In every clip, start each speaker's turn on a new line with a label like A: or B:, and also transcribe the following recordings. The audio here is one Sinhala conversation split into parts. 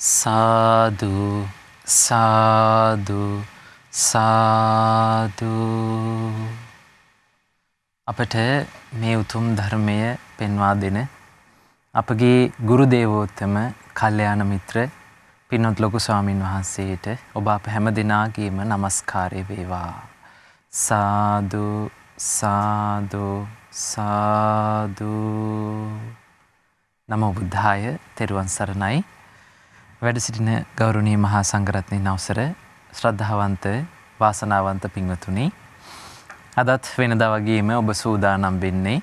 A: සාදු සාදු සාදු. අපට මේ උතුම් ධර්මය පෙන්වා දෙන අපගේ ගුරු දේවෝත්තම කල්යාණ මිත්‍ර පින්වත් ලොකු ස්වාමින් වහන්සේට ඔබ අප හැම දිනාගේම নমස්කාරය වේවා. සාදු සාදු සාදු. නමෝ බුද්ධාය. තෙරුවන් සරණයි. වැඩ සිටින ගෞරවනීය මහා සංඝරත්නයන් අවසර ශ්‍රද්ධාවන්ත වාසනාවන්ත පින්වතුනි, අදත් වෙනදා වගේම ඔබ සූදානම් වෙන්නේ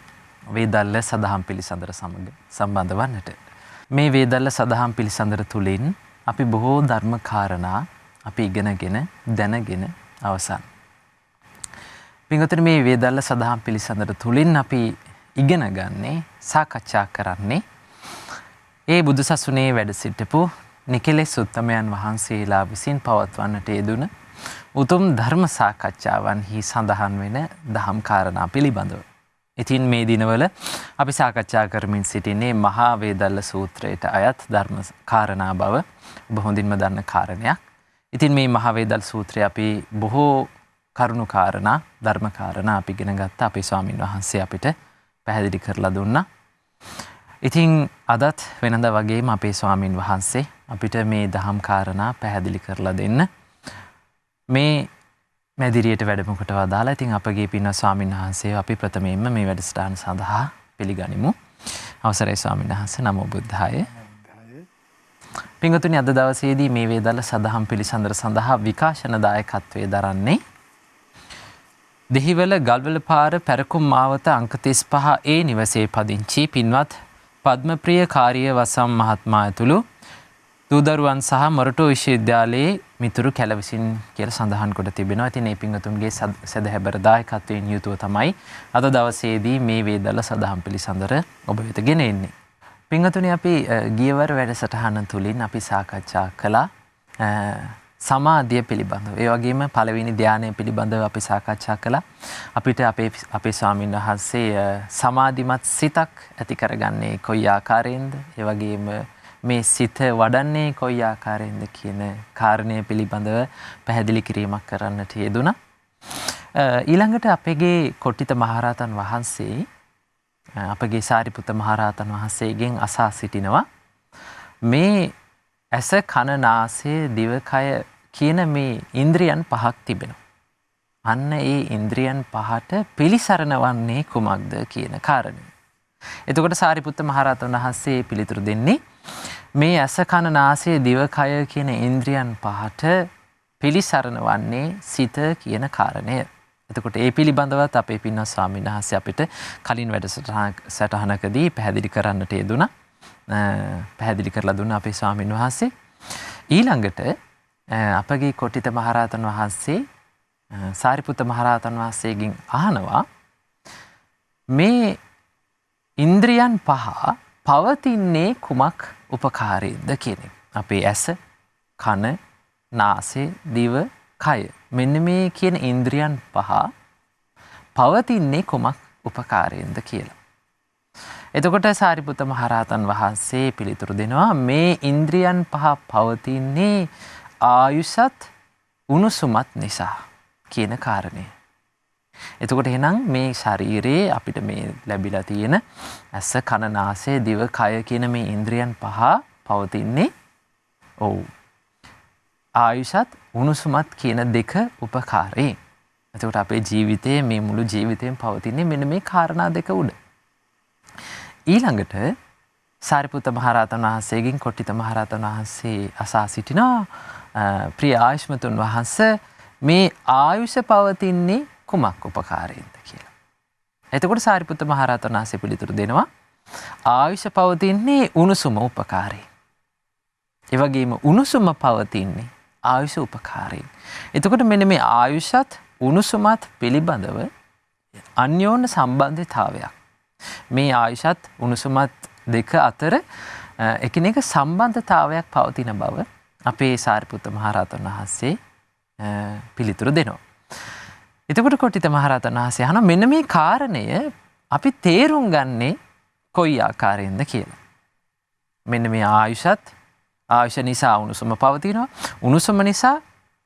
A: වේදල්ල සදහම් පිළිසඳර සමග සම්බන්ධ වන්නට. මේ වේදල්ල සදහම් පිළිසඳර තුලින් අපි බොහෝ ධර්ම කාරණා අපි ඉගෙනගෙන දැනගෙන අවසන්. පින්වතුනි, මේ වේදල්ල සදහම් පිළිසඳර තුලින් අපි ඉගෙන ගන්නේ, සාකච්ඡා කරන්නේ ඒ බුදුසසුනේ වැඩ සිටපු නිකලෙස් උත්තමයන් වහන්සේලා විසින් පවත්වන්නට යෙදුන උතුම් ධර්ම සාකච්ඡාවන්හි සඳහන් වෙන දහම් කාරණා පිළිබඳව. ඉතින් මේ දිනවල අපි සාකච්ඡා කරමින් සිටින්නේ මහා වේදල්ල සූත්‍රයට අයත් ධර්ම කාරණා බව ඔබ හොඳින්ම දන්න කාරණයක්. ඉතින් මේ මහා වේදල් සූත්‍රය අපි බොහෝ කරුණු කාරණා ධර්ම කාරණා අපි ඉගෙන ගත්ත අපේ ස්වාමින් වහන්සේ අපිට පැහැදිලි කරලා දුන්නා. ඉතින් අදත් වෙනද වගේම අපේ ස්වාමින් වහන්සේ අපිට මේ දහම් කාරණා පැහැදිලි කරලා දෙන්න මේ මැදිරියට වැඩමකට වදාලා. ඉතින් අපගේ පින්වත් ස්වාමින් වහන්සේ අපි ප්‍රථමයෙන්ම මේ වැඩසටහන සඳහා පිළිගනිමු. අවසරයි ස්වාමින් වහන්සේ. නමෝ බුද්ධාය. පින්වතුනි, අද දවසේදී මේ වේදල්ල සදහම් පිළිසඳර සඳහා විකාශන දායකත්වයේ දරන්නේ දෙහිවල ගල්වල පාර පැරකුම් මාවත අංක 35 නිවසේ පදිංචි පින්වත් පද්මප්‍රිය කාර්ය වසම් මහත්මයා ඇතුළු දූදරුවන් සහ මොරටු විශ්වවිද්‍යාලයේ මිතුරු කැලවිසින් කියලා සඳහන් කොට තිබෙනවා. ඉතින් මේ පින්වතුන්ගේ සදහැබර දායකත්වයෙන් යුතුව තමයි අද දවසේදී මේ වේදල්ල සදහම් පිළිසඳර ඔබ වෙත ගෙන එන්නේ. පින්වතුනි, අපි ගියවර වැඩසටහන තුලින් අපි සාකච්ඡා කළා සමාධිය පිළිබඳව. ඒ වගේම පළවෙනි ධානය පිළිබඳව අපි සාකච්ඡා කළා. අපිට අපේ ස්වාමීන් වහන්සේ සමාධිමත් සිතක් ඇති කරගන්නේ කොයි ආකාරයෙන්ද? ඒ වගේම මේ සිත වඩන්නේ කොයි ආකාරයෙන්ද කියන කාරණය පිළිබඳව පැහැදිලි කිරීමක් කරන්නට යෙදුණා. ඊළඟට අපගේ කොට්ටිත මහරහතන් වහන්සේ අපගේ සාරිපුත්ත මහරහතන් වහන්සේගෙන් අසා සිටිනවා මේ ඇස කන නාසය දිවකය කියන මේ ඉන්ද්‍රියන් පහක් තිබෙනවා. අන්න ඒ ඉන්ද්‍රියන් පහට පිළිසරණ වන්නේ කුමක්ද කියන කාරණය. එතකොට සාරිපුත්ත මහරහතන් වහන්සේ පිළිතුරු දෙන්නේ මේ ඇස කන නාසය දිවකය කියන ඉන්ද්‍රියන් පහට පිළිසරණ වන්නේ සිත කියන කාරණය. එතකොට ඒ පිළිබඳවත් අපේ පින්වත් ස්වාමීන් වහන්සේ අපිට කලින් වැඩසටහනකදී පැහැදිලි කරන්නට යෙදුණා. පැහැදිලි කරලා දුන්න අපේ ස්වාමීන් වහන්සේ. ඊළඟට අපගේ කොට්ටිත මහරහතන් වහන්සේ සාරිපුත්ත මහරහතන් වහන්සේගෙන් අහනවා මේ ඉන්ද්‍රියන් පහ පවතින්නේ කුමක් උපකාරයෙන්ද කියන එක. අපේ ඇස, කන, නාසය, දිව, කය, මෙන්න මේ කියන ඉන්ද්‍රියන් පහ පවතින්නේ කුමක් උපකාරයෙන්ද කියලා. එතකොට සාරිපුත්ත මහරහතන් වහන්සේ පිළිතුරු දෙනවා මේ ඉන්ද්‍රියන් පහ පවතින්නේ ආයුෂත් උණුසුමත් නිසා කියන කාරණය. එතකොට එහෙනම් මේ ශරීරයේ අපිට මේ ලැබිලා තියෙන ඇස කන නාසය දිව කය කියන මේ ඉන්ද්‍රියන් පහ පවතින්නේ ආයුෂත් උණුසුමත් කියන දෙක උපකාරයෙන්. එතකොට අපේ ජීවිතයේ මේ මුළු ජීවිතේම පවතින්නේ මෙන්න මේ කාරණා දෙක උඩ. ඊළඟට සාරිපුත්ත මහරහතන් වහන්සේගෙන් කොට්ටිත මහරහතන් වහන්සේ අසා සිටිනවා ප්‍රිය ආයුෂ්මතුන් වහන්සේ මේ ආයුෂ පවතින්නේ කුමක් උපකාරයෙන්ද කියලා. එතකොට සාරිපුත්ත මහරහතන් වහන්සේ පිළිතුරු දෙනවා ආයුෂ පවතින්නේ උණුසුම උපකාරයෙන්. ඒ වගේම උණුසුම පවතින්නේ ආයුෂ උපකාරයෙන්. එතකොට මෙන්න මේ ආයුෂත් උණුසුමත් පිළිබඳව අන්‍යෝන්‍ය සම්බන්ධතාවයක්. මේ ආයුෂත් උණුසුමත් දෙක අතර එකිනෙක සම්බන්ධතාවයක් පවතින බව අපේ සාරිපුත්ත මහරහතන් වහන්සේ පිළිතුරු දෙනවා. එතකොට කොට්ටිත මහරහතන් වහන්සේ අහනවා මෙන්න මේ කාරණය අපි තේරුම් ගන්නේ කොයි ආකාරයෙන්ද කියලා. මෙන්න මේ ආයුෂත් ආයුෂ නිසා උණුසුම පවතිනවා. උණුසුම නිසා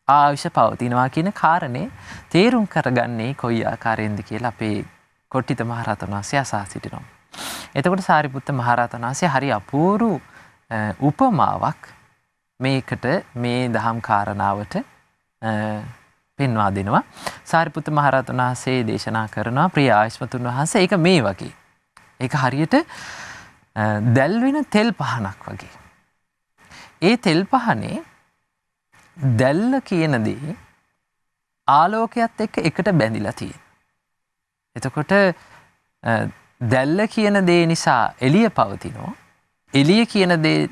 A: ආයුෂ පවතිනවා කියන කාරණේ තේරුම් කරගන්නේ කොයි ආකාරයෙන්ද කියලා අපේ කොට්ටිත මහරහතන් වහන්සේ අසා සිටිනවා. එතකොට සාරිපුත්ත මහරහතන් වහන්සේ හරි අපූර්ව උපමාවක් මේකට මේ දහම් කාරණාවට පෙන්වා දෙනවා. සාරිපුත්ත මහරහතන් වහන්සේ දේශනා කරනවා ප්‍රිය ආයුෂ්මතුන් වහන්සේ ඒක මේ වගේ. ඒක හරියට දැල්වෙන තෙල් පහනක් වගේ. ඒ තෙල් පහනේ දැල්ල කියන දේ ආලෝකයත් එක්ක එකට බැඳිලා තියෙනවා. එතකොට දැල්ල කියන දේ නිසා එළිය පවතිනවා. එළිය කියන දේ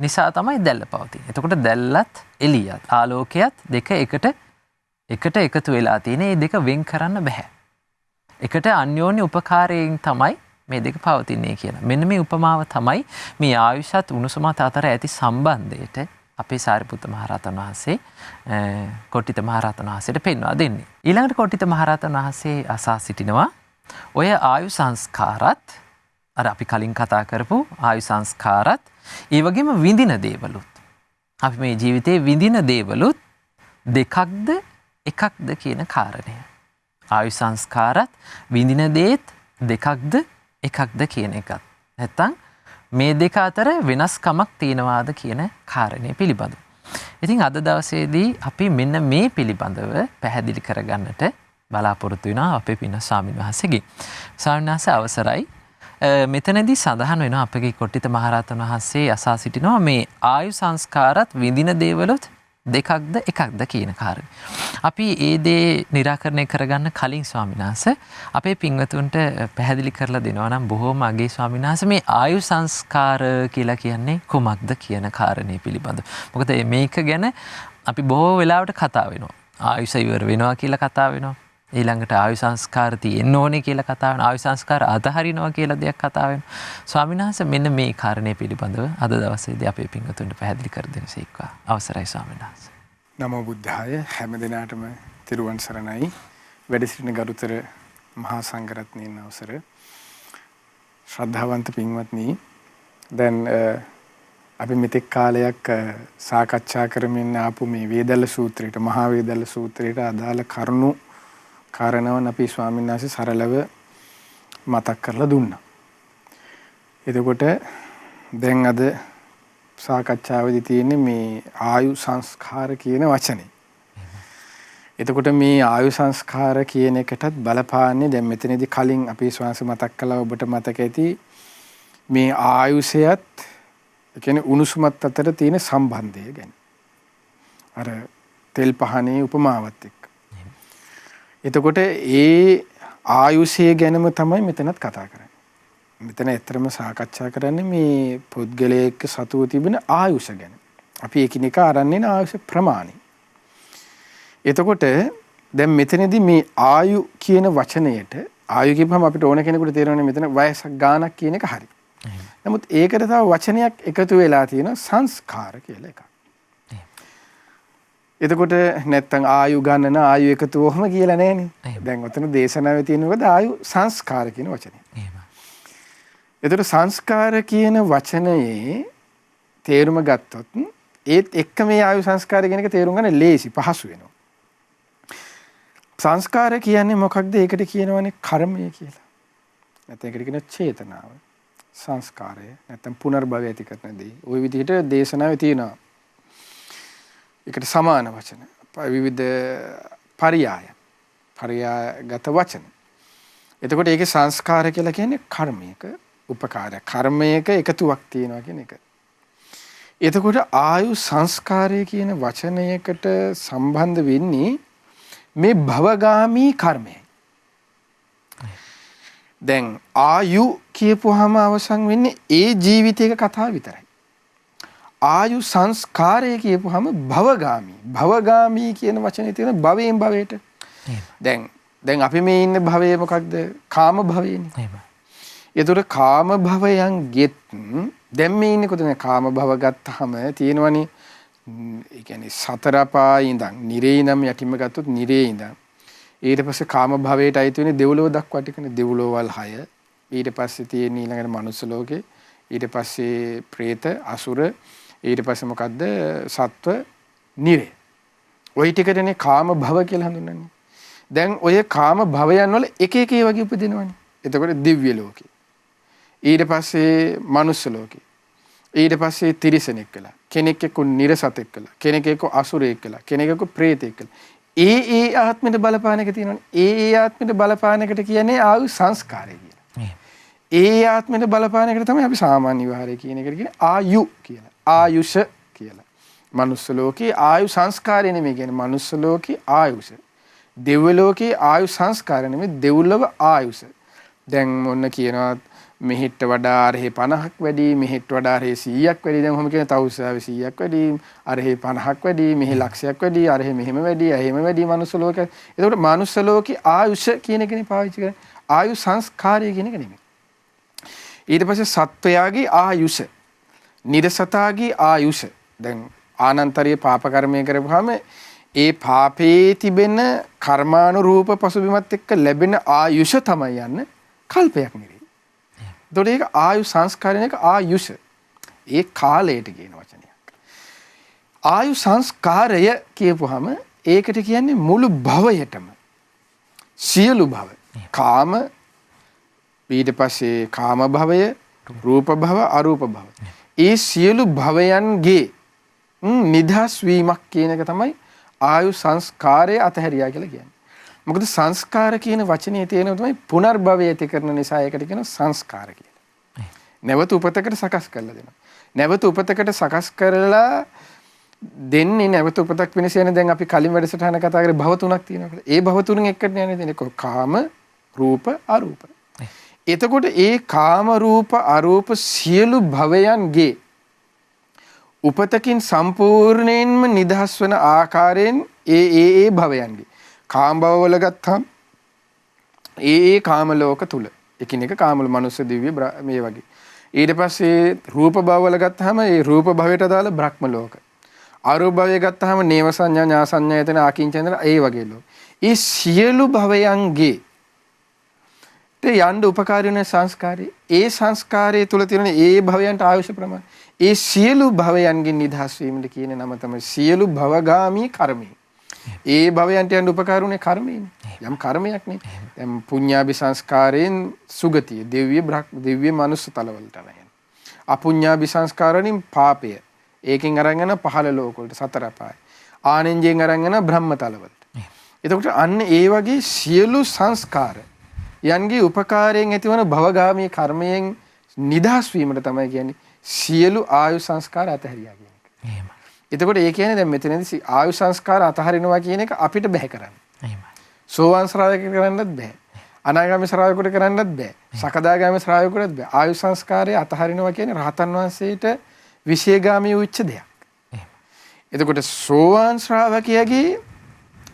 A: නිසා තමයි දැල්ල පවතින්නේ. එතකොට දැල්ලත් එළියත් ආලෝකයත් දෙක එකට එකතු වෙලා තියෙන. මේ දෙක වෙන් කරන්න බෑ. එකට අන්‍යෝන්‍ය උපකාරයෙන් තමයි මේ දෙක පවතින්නේ කියලා. මෙන්න මේ උපමාව තමයි මේ ආයුෂත් උණුසුමත් අතර ඇති සම්බන්ධයට අපේ සාරිපුත්ත මහරහතන් වහන්සේ කොට්ටිත මහරහතන් වහන්සේට පෙන්වා දෙන්නේ. ඊළඟට කොට්ටිත මහරහතන් වහන්සේ අසා සිටිනවා ඔය ආයු සංස්කාරත් අර අපි කලින් කතා කරපු ආයු සංස්කාරත් ඒ වගේම විඳින දේවලුත් අපි මේ ජීවිතේ විඳින දේවලුත් දෙකක්ද එකක්ද කියන කාරණය. ආයු සංස්කාරත් විඳින දේත් දෙකක්ද එකක්ද කියන එකත්. නැත්තම් මේ දෙක අතර වෙනස්කමක් තියෙනවාද කියන කාරණය පිළිබඳව. ඉතින් අද දවසේදී අපි මෙන්න මේ පිළිබඳව පැහැදිලි කරගන්නට බලාපොරොත්තු වෙනවා අපේ පින්න ස්වාමීන් වහන්සේගෙන්. ස්වාමීන් වහන්සේ අවසරයි. මෙතනදී සඳහන් වෙනවා අපගේ කොට්ටිත මහරහතන් වහන්සේ අසා සිටිනවා මේ ආයු සංස්කාරත් විඳින දේවලුත් දෙකක්ද එකක්ද කියන කාරණේ. අපි ඒ දේ निराකරණය කරගන්න කලින් ස්වාමීන් වහන්සේ අපේ පින්වතුන්ට පැහැදිලි කරලා දෙනවා නම් බොහොම අගේ ස්වාමීන් වහන්සේ මේ ආයු සංස්කාර කියලා කියන්නේ කුමක්ද කියන කාරණේ පිළිබඳව. මොකද මේක ගැන අපි බොහෝ වෙලාවට කතා වෙනවා. ආයුෂ ඉවර වෙනවා කියලා කතා වෙනවා. ඊළඟට ආයු සංස්කාර තියෙන්න ඕනේ කියලා කතා වෙනවා. ආයු සංස්කාර අතහරිනවා කියලා දෙයක් කතා වෙනවා. ස්වාමීන් වහන්සේ මෙන්න මේ කාරණේ පිළිබඳව අද දවසේදී අපේ පින්වතුන්ට පැහැදිලි කර දෙනසේක්වා. අවසරයි ස්වාමීන් වහන්සේ.
B: නමෝ බුද්ධාය. හැම දිනාටම තිරුවන් සරණයි. වැඩ සිටින ගරුතර මහා සංඝරත්නයන් අවසර. ශ්‍රද්ධාවන්ත පින්වත්නි, දැන් අපි මෙතෙක් කාලයක් සාකච්ඡා කරමින් ආපු මේ වේදල්ල සූත්‍රයට, මහා වේදල්ල සූත්‍රයට අදාළ කරුණු කාරණාවන් අපි ස්වාමීන් වහන්සේ සරලව මතක් කරලා දුන්නා. එතකොට දැන් අද සාකච්ඡාවේදී තියෙන්නේ මේ ආයු සංස්කාර කියන වචනේ. එතකොට මේ ආයු සංස්කාර කියන එකටත් බලපාන්නේ දැන් මෙතනදී කලින් අපි ස්වාමීන් මතක් කළා ඔබට මතක ඇති මේ ආයුෂයත් ඒ කියන්නේ උණුසුමත් අතර තියෙන සම්බන්ධය ගැන. අර තෙල් පහනේ උපමාවත් එක්ක. එතකොට ඒ ආයුෂය ගැනම තමයි මෙතනත් කතා කරන්නේ. මෙතන ඇත්තටම සාකච්ඡා කරන්නේ මේ පුද්ගලයෙක් සතුව තිබෙන ආයුෂ ගැන. අපි එකිනෙකා අරන් යන ආයුෂ ප්‍රමාණය. එතකොට දැන් මෙතනදී මේ ආයු කියන වචනයට ආයු කියපුවම අපිට ඕන කෙනෙකුට තේරෙන්නේ මෙතන වයසක් ගානක් කියන එක හරි. නමුත් ඒකට තව වචනයක් එකතු වෙලා තියෙන සංස්කාර කියලා එකක්. එතකොට නැත්තම් ආයු ගණන ආයු එකතු වොහම කියලා නෑනේ. දැන් ඔතන දේශනාවේ තියෙන මොකද ආයු සංස්කාර කියන වචනේ. එතකොට සංස්කාර කියන වචනයේ තේරුම ගත්තොත් ඒත් එක්ක මේ ආයු සංස්කාර කියන එක තේරුම් ගන්න ලේසි පහසු වෙනවා. සංස්කාර කියන්නේ මොකක්ද? ඒකට කියනවනේ කර්මය කියලා. නැත්නම් ඒකට කියන චේතනාව. සංස්කාරය නැත්නම් පුනර්භවය ඇති කරන දේ. ওই විදිහට දේශනාවේ තියෙනවා. ඒකට සමාන වචන. විවිධ පරියායගත වචන. එතකොට ඒකේ සංස්කාර කියලා කියන්නේ කර්මයක උපකාරය. කර්මයක එකතුවක් තියෙනවා කියන එක. එතකොට ආයු සංස්කාරය කියන වචනයකට සම්බන්ධ වෙන්නේ මේ භවගාමී කර්මයයි. දැන් ආයු කියපුවාම අවසන් වෙන්නේ ඒ ජීවිතයක කතාව විතරයි. ආයු සංස්කාරය කියපුවාම භවගාමී. භවගාමී කියන වචනේ තියෙන භවයෙන් භවයට. දැන් අපි මේ ඉන්න භවය මොකක්ද? කාම භවයනේ. ඒතර කාම භවයන් ගෙත් දැන් මේ ඉන්නේ කොතනද? කාම භව ගත්තාම තියෙනවනේ ඒ කියන්නේ සතර පායි ඉඳන් නිරේ ඉඳන් යටිම ගත්තොත් නිරේ ඉඳන් ඊට පස්සේ කාම භවයට අයිති වෙන්නේ දෙව්ලොව දක්වා ටිකනේ. දෙව්ලොවල් 6. ඊට පස්සේ තියෙන ඊළඟට මනුස්ස ලෝකේ, ඊට පස්සේ പ്രേත, අසුර, ඊට පස්සේ මොකද්ද? සත්ව නිරය. ওই ටිකටනේ කාම භව කියලා හඳුන්වන්නේ. දැන් ඔය කාම භවයන් වල එක එක ඒ වගේ උපදිනවනේ. එතකොට දිව්‍ය ලෝකේ. ඊට පස්සේ මනුස්ස ලෝකේ. ඊට පස්සේ තිරිසනෙක් කියලා. කෙනෙක් එක්ක නිරසතෙක් කියලා. කෙනෙක් එක්ක අසුරයෙක් කියලා. කෙනෙක් එක්ක ප්‍රේතෙක් කියලා. ඒ ආත්මෙට බලපාන එක තියෙනවනේ. ඒ ආත්මෙට බලපාන එකට කියන්නේ ආයු සංස්කාරය කියලා. ඒ ආත්මෙට බලපාන එකට තමයි අපි සාමාන්‍ය විවහාරය කියන එකට කියන්නේ ආයු කියලා. ආයුෂ කියලා. මනුස්ස ලෝකේ ආයු සංස්කාරය නෙමෙයි කියන්නේ මනුස්ස ලෝකේ ආයුෂ. දෙව්‍ය ලෝකේ ආයු සංස්කාර නෙමෙයි දෙව්ලොව ආයුෂ. දැන් මොන්න කියනවා මෙහෙට වඩා අරහේ 50ක් වැඩි, මෙහෙට වඩා අරහේ 100ක් වැඩි. දැන් කොහොම කියන තවුසාවේ 100ක් වැඩි, අරහේ 50ක් වැඩි, මෙහි ලක්ෂයක් වැඩි, අරහේ මෙහෙම වැඩි, එහෙම වැඩි මනුස්ස ලෝකේ. එතකොට මනුස්ස ලෝකේ ආයුෂ කියන එකනේ පාවිච්චි කරන්නේ. ආයු සංස්කාරය කියන එක නෙමෙයි. ඊට පස්සේ සත්වයාගේ ආයුෂ, නිරසතාගේ ආයුෂ. දැන් ආනන්තරීය පාප කර්මය කරපුවාම ඒ පාපේ තිබෙන කර්මානුරූප පසුබිමත් එක්ක ලැබෙන ආයුෂ තමයි යන්නේ කල්පයක් නෙවෙයි. එතකොට ඒක ආයු සංස්කාරයෙන් එක ආයුෂ. ඒ කාලයට කියන වචනයක්. ආයු සංස්කාරය කියපුවාම ඒකට කියන්නේ මුළු භවයටම සියලු භව. කාම ඊට පස්සේ කාම භවය, රූප භව, අරූප භව. ඒ සියලු භවයන්ගේ නිදහස් වීමක් කියන එක තමයි ආයු සංස්කාරය අතහැරියා කියලා කියන්නේ. මොකද සංස්කාර කියන වචනේ තියෙනවා තමයි පුනර්භවය ඇති කරන නිසා ඒකට කියන සංස්කාර කියලා. නැවත උපතකට සකස් කරලා දෙනවා. නැවත උපතකට සකස් කරලා දෙන්නේ නැවත උපතක් වෙනස යන දැන් අපි කලින් වැඩසටහන කතා කරේ භව තුනක් තියෙනවා කියලා. ඒ භව තුනෙන් එකට යන්නේ දෙන්නේ කාම, රූප, අරූප. එතකොට ඒ කාම, රූප, අරූප සියලු භවයන්ගේ උපතකින් සම්පූර්ණයෙන්ම නිදහස් වන ආකාරයෙන් ඒ භවයන්ගේ කාම භවවල ගත්තාම ඒ කාම ලෝක තුල එකිනෙක කාම මනුස්ස දිව්‍ය මේ වගේ ඊට පස්සේ රූප භවවල ගත්තාම ඒ රූප භවයට අදාළ බ්‍රහ්ම ලෝක අරූප භවය ගත්තාම නේව සංඥා ඥා සංඥා යතන ආකින්චන්දන ඒ වගේ ලෝක ඒ සියලු භවයන්ගේ යන්න උපකාරී වෙන සංස්කාරය ඒ සංස්කාරය තුල තියෙන ඒ භවයන්ට ආයුෂ ප්‍රමාණය ඒ සියලු භවයන්ගෙන් නිදහස් වීමට කියන නම තමයි සියලු භවගාමී කර්මය. ඒ භවයන්ට යන්න උපකාරුනේ කර්මයනේ. යම් කර්මයක් නේ. දැන් පුඤ්ඤාභි සංස්කාරයෙන් සුගතිය, දිව්‍ය මනුස්ස තලවලට යන. අපුඤ්ඤාභි සංස්කාරවලින් පාපය. ඒකෙන් අරන් යන පහළ ලෝක වලට සතර අපාය. ආනෙන්ජයෙන් අරන් යන බ්‍රහ්ම තලවලට. එතකොට අන්න ඒ වගේ සියලු සංස්කාර යන්ගේ උපකාරයෙන් ඇතිවන භවගාමී කර්මයෙන් නිදහස් වීමට තමයි කියන්නේ සියලු ආයු සංස්කාර අතහැරියා කියන එක. එහෙමයි. එතකොට ඒ කියන්නේ දැන් මෙතනදී ආයු සංස්කාර අතහරිනවා කියන එක අපිට බෑ කරන්න. එහෙමයි. සෝවාන් ශ්‍රාවකයෙකුට කරන්නත් බෑ. අනාගාමී ශ්‍රාවකයෙකුට කරන්නත් බෑ. සකදාගාමී ශ්‍රාවකයෙකුටත් බෑ. ආයු සංස්කාරය අතහරිනවා කියන්නේ රහතන් වහන්සේට විශේෂගාමී වූ දෙයක්. එහෙමයි. එතකොට සෝවාන් ශ්‍රාවකයාගේ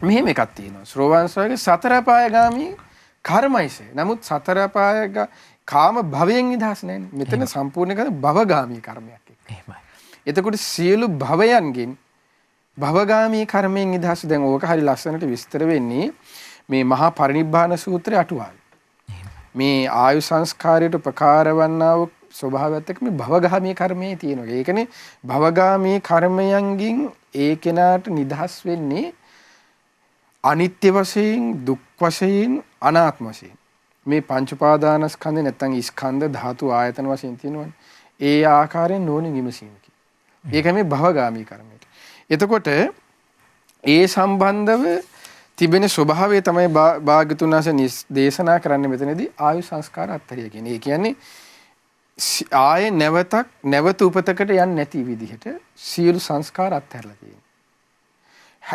B: මෙහෙම එකක් තියෙනවා. සෝවාන් ශ්‍රාවකගේ සතර පායගාමී කර්මයිසේ. නමුත් සතර පායග කාම භවයෙන් නිදහස් නැහැ. මෙතන සම්පූර්ණ කරන භවගාමී කර්මයක් එක්ක. එහෙමයි. එතකොට සියලු භවයන්ගෙන් භවගාමී කර්මයෙන් නිදහස්. දැන් ඕක හරි ලස්සනට විස්තර වෙන්නේ මේ මහා පරිනිබ්බාන සූත්‍රයේ අටුවාවේ. මේ ආයු සංස්කාරයට උපකාර වන්නා වූ ස්වභාවයත් එක්ක මේ භවගාමී කර්මයේ තියෙනවා. ඒකනේ භවගාමී කර්මයන්ගෙන් ඒ කෙනාට නිදහස් වෙන්නේ අනිත්‍ය වශයෙන්, දුක් වශයෙන්, අනාත්ම වශයෙන්. මේ පංච උපාදානස්කන්ධේ නැත්තම් ස්කන්ධ ධාතු ආයතන වශයෙන් තියෙනවනේ. ඒ ආකාරයෙන් නෝනින් විමසීමකි. ඒක මේ භවගාමී කර්මයට. එතකොට ඒ සම්බන්ධව තිබෙන ස්වභාවය තමයි භාග්‍යතුන් වහන්සේ දේශනා කරන්නේ මෙතනදී ආයු සංස්කාර අත්හැරිය කියන්නේ. ඒ කියන්නේ ආයේ නැවත උපතකට යන්නේ නැති විදිහට සියලු සංස්කාර අත්හැරලා තියෙනවා.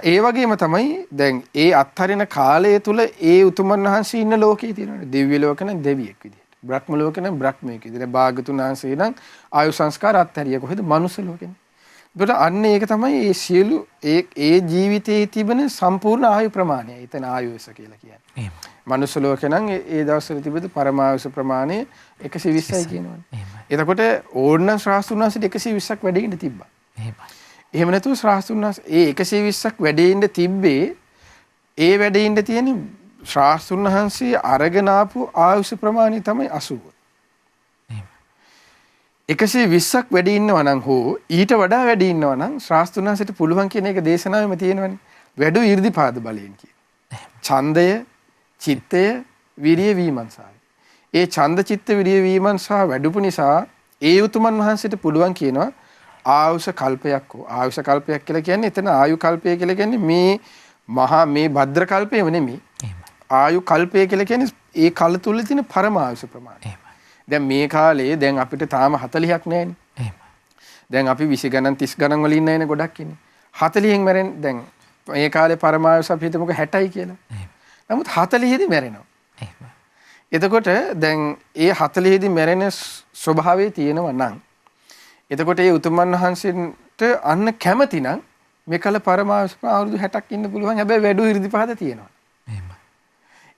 B: ඒ වගේම තමයි දැන් ඒ අත්හරින කාලය තුල ඒ උතුමන් වහන්සේ ඉන්න ලෝකේ තියෙනවා. දිව්‍ය ලෝක නම් දෙවියෙක් විදිහට. බ්‍රහ්ම ලෝක නම් බ්‍රහ්මයෙක් විදිහට. භාග්‍යතුන් වහන්සේ නම් ආයු සංස්කාර අත්හැරිය කොහෙද? මනුස්ස ලෝකෙනේ. ඒකට අන්න ඒක තමයි ඒ සියලු ඒ ජීවිතයේ තිබෙන සම්පූර්ණ ආයු ප්‍රමාණය. එතන ආයුෂ කියලා කියන්නේ. එහෙම. මනුස්ස ලෝකේ නම් ඒ දවස්වල තිබෙන පරමායුෂ ප්‍රමාණය 120යි කියනවනේ. එතකොට ඕනනම් ශ්‍රාස්තුන් වහන්සේට 120ක් වැඩි ඉඳ තිබ්බා. එහෙමයි. එහෙම නැතුව ශ්‍රාස්තුන් වහන්සේ ඒ 120ක් වැඩි ඉඳ තිබ්බේ ඒ වැඩි ඉඳ තියෙන ශ්‍රාස්තුන් වහන්සේ අරගෙන ආපු ආයුෂ ප්‍රමාණය තමයි 80. 120ක් වැඩි ඉන්නවා නම් හෝ ඊට වඩා වැඩි ඉන්නවා නම් ශාස්ත්‍රඥාසිට පුළුවන් කියන එක දේශනාවෙම තියෙනවනේ. වැඩු 이르දිපාද බලයෙන් කියන. ඡන්දය, චිත්තය, විරිය විමර්ශාවයි. ඒ ඡන්ද චිත්ත විරිය විමර්ශාව වැඩුපු නිසා ඒ උතුමන් වහන්සේට පුළුවන් කියනවා ආයුෂ කල්පයක් හෝ ආයුෂ කල්පයක් කියලා කියන්නේ එතන ආයු කල්පය කියලා කියන්නේ මේ භද්‍ර කල්පයම නෙමෙයි. ආයු කල්පය කියලා කියන්නේ ඒ කල තුල තියෙන පරම ආයුෂ ප්‍රමාණය. දැන් මේ කාලේ දැන් අපිට තාම 40ක් නැහැනේ. දැන් අපි 20 ගණන් 30 ගණන් වල ඉන්න ගොඩක් ඉන්නේ. 40න් මැරෙන්නේ දැන් මේ කාලේ පරම ආයුෂ අපි හිතමුකෝ 60යි කියලා. නමුත් 40 දී මැරෙනවා. එතකොට දැන් ඒ 40 දී මැරෙන ස්වභාවය තියෙනවා නම් එතකොට ඒ උතුමන් වහන්සේට අන්න කැමති නම් මේකල පරමාවශ අවුරුදු 60ක් ඉන්න පුළුවන්. හැබැයි වැඩි 이르දිපාද තියෙනවා.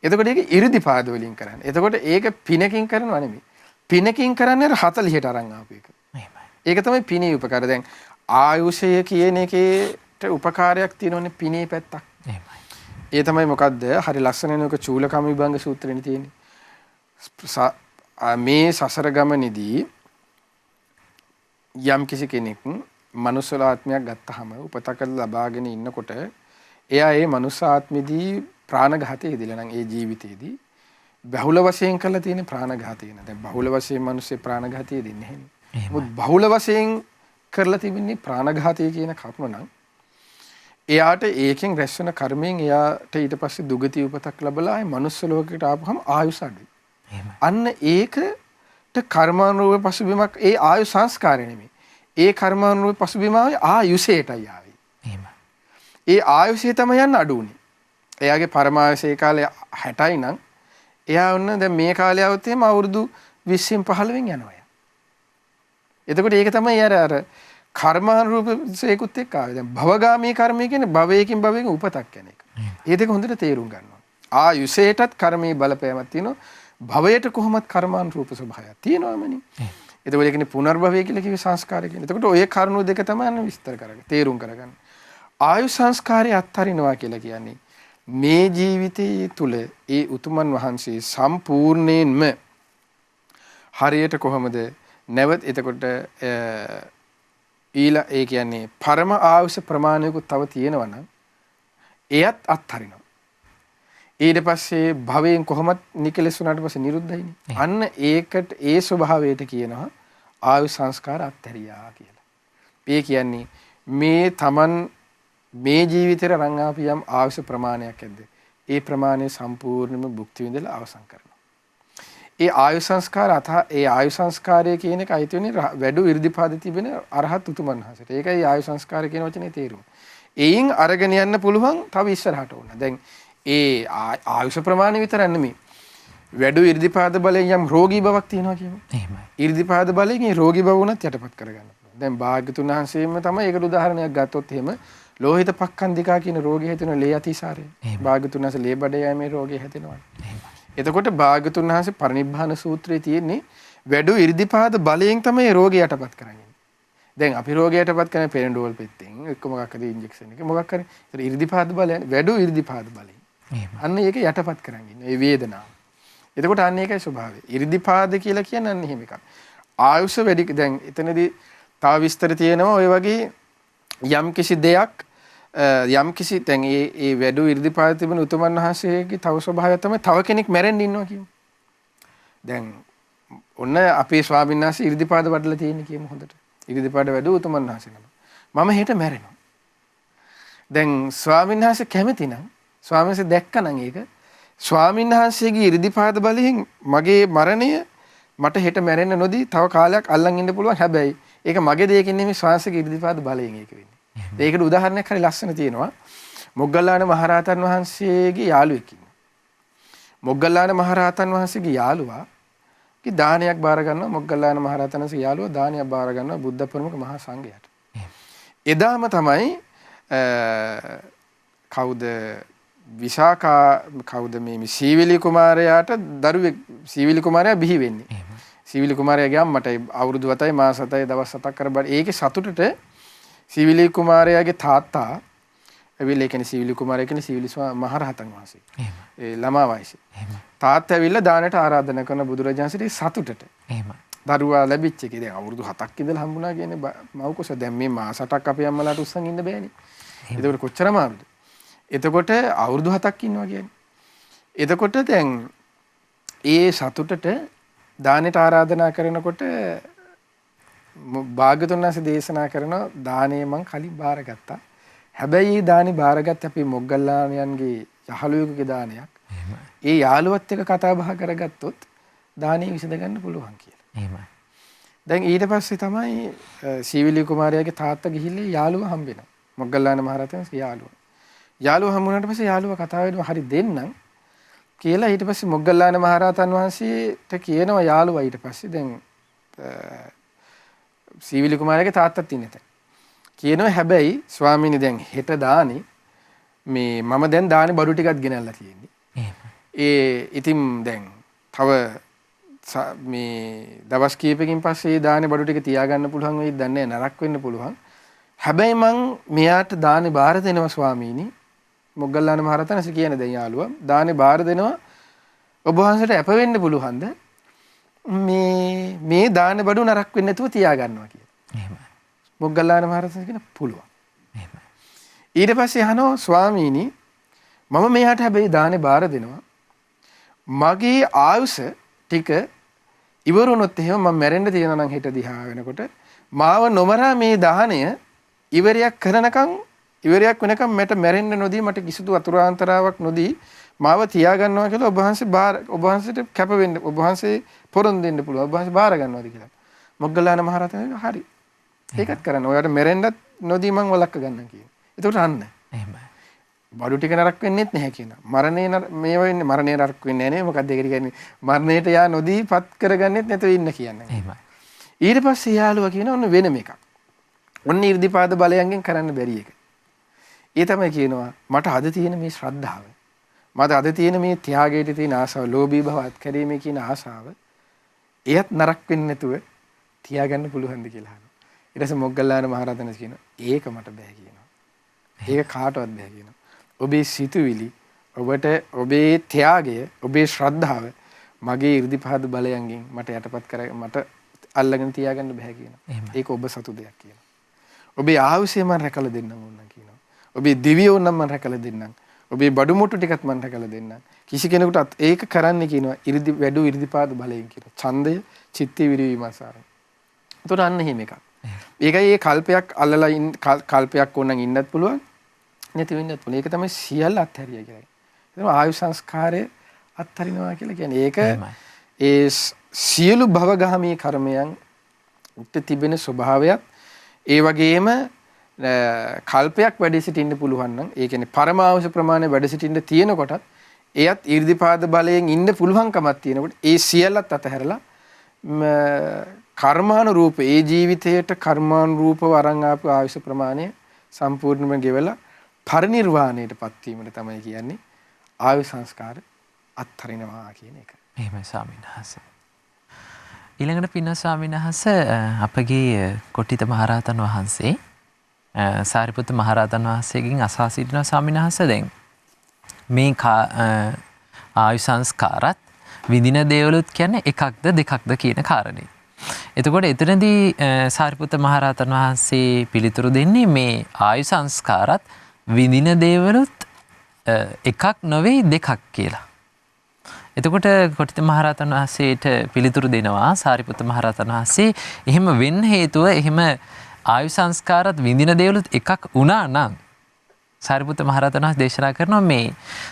B: එතකොට ඒක 이르දිපාද වලින් කරන්නේ. එතකොට ඒක පිනකින් කරනවා නෙමෙයි. පිනකින් කරන්නේ 40ට අරන් ආපු එක. ඒක තමයි පිනේ උපකාර. දැන් ආයුෂය කියන එකේට උපකාරයක් තියෙනවනේ පිනේ පැත්තක්. ඒ තමයි මොකද්ද? හරි ලස්සනනේ ඔක චූලකම විභංග සූත්‍රෙනේ තියෙන්නේ. මේ සසර ගමනේදී යම් කිසි කෙනෙක් මනුස්ස ආත්මයක් ගත්තාම උපතක ලබාගෙන ඉන්නකොට එයා ඒ මනුස්ස ආත්මෙදී ප්‍රාණඝාතයේ යෙදিলা නම් ඒ ජීවිතේදී බහුල වශයෙන් කරලා තියෙන ප්‍රාණඝාතය නේ. දැන් බහුල වශයෙන් මිනිස්සේ ප්‍රාණඝාතයේ දෙන්නේ නැහැ. මොකද බහුල වශයෙන් කරලා තිබෙන්නේ ප්‍රාණඝාතය කියන කර්ම නම් එයාට ඒකෙන් රැස්වෙන කර්මයෙන් එයාට ඊට පස්සේ දුගති උපතක් ලැබලා ඒ මනුස්ස ලෝකයට ආපුවම ආයුෂ අඩුයි. අන්න ඒකට කර්මානුරූප පසුබිමක් ඒ ආයු සංස්කාරය නෙමෙයි. ඒ කර්මානුරූප පසුබිම ආයුෂයටයි ආවේ. ඒ ආයුෂය තමයි යන්න අඩු උනේ. එයාගේ පරමායුෂේ කාලේ 60යි නම් එයා වුණ දැන් මේ කාලේ આવුත් එහෙම අවුරුදු 20න් 15න් යනවා. එතකොට ඒක තමයි අර කර්මානුරූප සේකුත් එක්ක ආවේ. දැන් භවගාමී කර්මය කියන්නේ භවයකින් භවයකින් උපතක් කියන එක. ඒ දෙක හොඳට තේරුම් ගන්න ඕනේ. ආයුෂයටත් කර්මයේ බලපෑමක් තියෙනවා. භවයට කොහොමත් කර්මානුරූප ස්වභාවයක් තියෙනවමනේ. එතකොට ඒකනේ පුනර්භවය කියලා කිව්වේ සංස්කාරය කියන්නේ. එතකොට ඔය කරුණු දෙක තමයි විස්තර කරගන්න. තේරුම් කරගන්න. ආයු සංස්කාරය අත්හරිනවා කියලා කියන්නේ මේ ජීවිතයේ තුල ඒ උතුමන් වහන්සේ සම්පූර්ණයෙන්ම හරියට කොහොමද නැවත එතකොට ඒ කියන්නේ පරම ආයුෂ ප්‍රමාණයකුත් තව තියෙනවා නම් එයත් අත්හරිනවා. ඊට පස්සේ භවයෙන් කොහොමත් නිකලස් වුණාට පස්සේ නිරුද්ධයිනේ. අන්න ඒකට ඒ ස්වභාවයට කියනවා ආයු සංස්කාර අත්හැරියා කියලා. ඒ කියන්නේ මේ Taman මේ ජීවිතේ රංගාපියම් ආයුෂ ප්‍රමාණයක් ඇද්ද? ඒ ප්‍රමාණය සම්පූර්ණයෙන්ම භුක්ති විඳලා අවසන් කරනවා. ඒ ආයු සංස්කාර ඒ ආයු සංස්කාරය කියන එක අයිති වෙන්නේ වැඩි 이르දිපාද තිබෙන අරහත් උතුමන් වහන්සේට. ඒකයි ආයු සංස්කාර කියන වචනේ තේරුම. එයින් අරගෙන යන්න පුළුවන් තව ඉස්සරහට ඕන. දැන් ඒ ආයුෂ ප්‍රමාණය විතර නෙමෙයි. වැඩි 이르දිපාද බලයෙන් යම් රෝගී බවක් තියෙනවා කියමු. එහෙමයි. 이르දිපාද බලයෙන් ඒ රෝගී බව උනත් යටපත් කරගන්න පුළුවන්. දැන් භාග්‍යතුන් වහන්සේම තමයි ඒකට උදාහරණයක් ගත්තොත් එහෙම ලෝහිත පක්ඛන්දිකා කියන රෝගය හැදෙන ලේ අතිසාරය. භාග්‍යතුන් වහන්සේ ලේ බඩ යෑමේ රෝගය හැදෙනවා. එතකොට භාග්‍යතුන් වහන්සේ පරිනිබ්බාන සූත්‍රයේ තියෙන්නේ වැඩි 이르දිපාද බලයෙන් තමයි රෝගය යටපත් කරන්නේ. දැන් අපි රෝගය යටපත් කරන්නේ පෙරඬෝල් පෙත්තෙන් එක්ක මොකක් හරි ඉන්ජෙක්ෂන් එක මොකක් හරි. ඒතර 이르දිපාද බලයෙන් වැඩි 이르දිපාද බලයෙන්. අන්න ඒක යටපත් කරන්නේ. ඒ වේදනාව. එතකොට අන්න ඒකයි ස්වභාවය. 이르දිපාද කියලා කියන්නේ අන්න එහෙම එකක්. ආයුෂ වැඩි දැන් එතනදී තව විස්තර තියෙනවා ඔය වගේ යම් කිසි දෙයක් යම් කිසි දැන් ඒ වැඩි 이르දිපාද තිබෙන උතුමන් වහන්සේගේ තව ස්වභාවය තමයි තව කෙනෙක් මැරෙන්න ඉන්නවා කියමු. දැන් ඔන්න අපේ ස්වාමීන් වහන්සේ 이르දිපාද වඩලා තියෙන්නේ කියමු හොඳට. 이르දිපාද වැඩි උතුමන් වහන්සේ නම. මම හෙට මැරෙනවා. දැන් ස්වාමීන් වහන්සේ කැමති නම් ස්වාමීන් වහන්සේ දැක්කනම් ඒක ස්වාමීන් වහන්සේගේ 이르දිපාද බලයෙන් මගේ මරණය මට හෙට මැරෙන්න නොදී තව කාලයක් අල්ලන් ඉන්න පුළුවන්. හැබැයි ඒක මගේ දෙයකින් නෙමෙයි ස්වාමීන්ගේ 이르දිපාද බලයෙන් ඒක වෙන්නේ. ඒකට උදාහරණයක් හරි ලස්සන තියෙනවා. මොග්ගල්ලාන මහරහතන් වහන්සේගේ යාළුවෙක් ඉන්නවා. මොග්ගල්ලාන මහරහතන් වහන්සේගේ යාළුවාගේ දානයක් බාර ගන්නවා. මොග්ගල්ලාන මහරහතන් වහන්සේගේ යාළුවා දානයක් බාර ගන්නවා බුද්ධ ප්‍රමුඛ මහා සංඝයාට. එදාම තමයි කවුද විශාකා කවුද මේ සීවිලි කුමාරයාට දරුවෙක් සීවිලි කුමාරයා බිහි වෙන්නේ. සීවිලි කුමාරයාගේ අම්මට අවුරුදු 7යි මාස 7යි දවස් 7ක් කර බඩ ඒකේ සතුටට සීවිලි කුමාරයාගේ තාත්තා ඇවිල්ලා කියන්නේ සීවිලි කුමාරයා කියන්නේ සීවිලි මහරහතන් වහන්සේ. ඒ ළමා වයසේ. තාත්තා ඇවිල්ලා දානට ආරාධනා කරන බුදුරජාණන්සේට සතුටට. එහෙම. දරුවා ලැබිච්ච එකේ දැන් අවුරුදු 7ක් ඉඳලා හම්බුණා කියන්නේ මව්කුස දැන් මේ මාස 8ක් අපේ අම්මලාට උස්සන් ඉන්න බෑනේ. එතකොට කොච්චර අමාරුද? එතකොට අවුරුදු 7ක් ඉන්නවා කියන්නේ. එතකොට දැන් ඒ සතුටට දානෙට ආරාධනා කරනකොට භාග්‍යතුන් වහන්සේ දේශනා කරන දානේ මං කලින් බාරගත්තා. හැබැයි මේ දානේ බාරගත්තේ අපි මොග්ගල්ලාණන්ගේ යහළුවෙකුගේ දානයක්. ඒ යාළුවත් එක්ක කතා බහ කරගත්තොත් දානේ විසඳ ගන්න පුළුවන් කියලා.
A: එහෙමයි.
B: දැන් ඊට පස්සේ තමයි සීවිලි කුමාරයාගේ තාත්තා ගිහිල්ලා යාළුවා හම්බෙනවා. මොග්ගල්ලාන මහරහතන්ගේ යාළුවා. යාළුවා හම්බුනාට පස්සේ යාළුවා කතා වෙනවා හරි දෙන්නම් කියලා. ඊට පස්සේ මොග්ගල්ලාන මහරහතන් වහන්සේට කියනවා යාළුවා ඊට පස්සේ දැන් සීවිලි කුමාරයාගේ තාත්තත් ඉන්නේ තැන. කියනවා හැබැයි ස්වාමීනි දැන් හෙට දානේ මේ මම දැන් දානේ බඩු ටිකක් ගෙනල්ලා තියෙන්නේ. ඉතින් දැන් තව මේ දවස් කීපකින් පස්සේ දානේ බඩු ටික තියාගන්න පුළුවන් වෙයිද දන්නේ නරක් වෙන්න පුළුවන්. හැබැයි මං මෙයාට දානේ බාර දෙනවා ස්වාමීනි. මොග්ගල්ලාන මහරහතන් කියන දැන් යාළුවා දානේ බාර දෙනවා. ඔබ වහන්සේට අප වෙන්න පුළුවන්ද? මේ දානේ බඩු නරක් වෙන්නේ නැතුව තියාගන්නවා කියලා.
A: එහෙමයි.
B: මොග්ගල්ලාන මහරහතන් කියන පුළුවන්. එහෙමයි. ඊට පස්සේ අහනවා ස්වාමීනි මම මෙයාට හැබැයි දානේ බාර දෙනවා. මගේ ආයුෂ ටික ඉවරුනොත් එහෙම මම මැරෙන්න තියෙනවා නම් හෙට දිහා වෙනකොට මාව නොමරා මේ දාහනය ඉවරයක් වෙනකම් මට මැරෙන්න නොදී මට කිසිදු අතුරාන්තරාවක් නොදී මාව තියාගන්නවා කියලා ඔබ වහන්සේට කැප වෙන්න ඔබ වහන්සේ පොරොන්දු දෙන්න පුළුවන් ඔබ වහන්සේ බාර ගන්නවාද කියලා. මොග්ගල්ලාන මහරහතන් හරි. ඒකත් කරන්න. ඔයාලට මැරෙන්නත් නොදී මං වළක්ව ගන්නම් කියන. ඒකට අන්න. එහෙමයි. බඩු ටික නරක වෙන්නේත් නැහැ කියනවා. මරණය නරක වෙන්නේ නැහැ නේ. මොකක්ද ඒකට කියන්නේ? මරණයට යා නොදී පත් කරගන්නෙත් නැතුව ඉන්න කියන්නේ. එහෙමයි. ඊට පස්සේ යාළුවා කියන ඔන්න වෙනම එකක්. ඔන්න 이르දිපාද බලයෙන් කරන්න බැරි එක. ඒ තමයි කියනවා මට අද තියෙන මේ ශ්‍රද්ධාව. මට අද තියෙන මේ ත්‍යාගයට තියෙන ආසාව, ලෝභී භව අත්හැරීමේ කියන ආසාව එයත් නරක වෙන්නේ නැතුව තියාගන්න පුළුවන්ද කියලා අහනවා. ඊට පස්සේ මොග්ගල්ලාන මහරහතන් කියනවා ඒක මට බෑ කියනවා. ඒක කාටවත් බෑ කියනවා. ඔබේ සිතුවිලි ඔබට ඔබේ ත්‍යාගය ඔබේ ශ්‍රද්ධාව මගේ 이르දිපාද බලයෙන් මට යටපත් කර මට අල්ලගෙන තියාගන්න බෑ කියනවා. ඒක ඔබ සතු දෙයක් කියනවා. ඔබේ ආයුෂය මම රැකලා දෙන්නම් ඕන කියනවා. ඔබේ දිවියෝ නම් මම රැකලා දෙන්නම්. ඔබේ බඩු මුට්ටු ටිකත් මම රැකලා දෙන්නම්. කිසි කෙනෙකුට ඒක කරන්න කියනවා ඉරිදිපාද බලයෙන් කියනවා. ඡන්දය, චිත්ත විරිවිමසාරය. ඒතර අන්න එහෙම එකක්. ඒකයි මේ කල්පයක් අල්ලලා කල්පයක් ඕනනම් ඉන්නත් පුළුවන්. නැති වෙන්නත් පුළුවන්. ඒක තමයි සියල්ල අත්හැරිය කියන්නේ. ඒක ආයු සංස්කාරය අත්හරිනවා කියලා කියන්නේ. ඒක ඒ සියලු භවගාමී කර්මයන් උත් තිබෙන ස්වභාවයත් ඒ වගේම කල්පයක් වැඩ සිටින්න පුළුවන් නම් ඒ කියන්නේ පරමාවශ්‍ය ප්‍රමාණය වැඩ සිටින්න තියෙන කොටත් එයත් 이르දිපාද බලයෙන් ඉන්න පුළුවන්කමක් තියෙනකොට ඒ සියල්ලත් අතහැරලා කර්මානුරූප ඒ ජීවිතයට කර්මානුරූපව අරන් ආපු ආයුෂ ප්‍රමාණය සම්පූර්ණයෙන්ම ගෙවලා පරිනිර්වාණයටපත් වීමට තමයි කියන්නේ ආයු සංස්කාර අත්හරිනවා කියන එක.
A: එහෙමයි ස්වාමීන් වහන්සේ. ඊළඟට පින්න ස්වාමීන් වහන්සේ අපගේ කොට්ටිත මහරහතන් වහන්සේ සාරිපුත්ත මහරහතන් වහන්සේගෙන් අසා සිටින ස්වාමීන් වහන්සේ දැන් මේ ආයු සංස්කාරත් විඳින දේවලුත් කියන්නේ එකක්ද දෙකක්ද කියන කාරණේ. එතකොට එතනදී සාරිපුත්ත මහරහතන් වහන්සේ පිළිතුරු දෙන්නේ මේ ආයු සංස්කාරත් විඳින දේවලුත් එකක් නොවේ දෙකක් කියලා. එතකොට කොට්ටිත මහරහතන් වහන්සේට පිළිතුරු දෙනවා සාරිපුත්ත මහරහතන් වහන්සේ එහෙම වෙන්න හේතුව එහෙම ආයු සංස්කාරත් විඳින දේවලුත් එකක් වුණා නම් සාරිපුත්ත මහරහතන් වහන්සේ දේශනා කරනවා මේ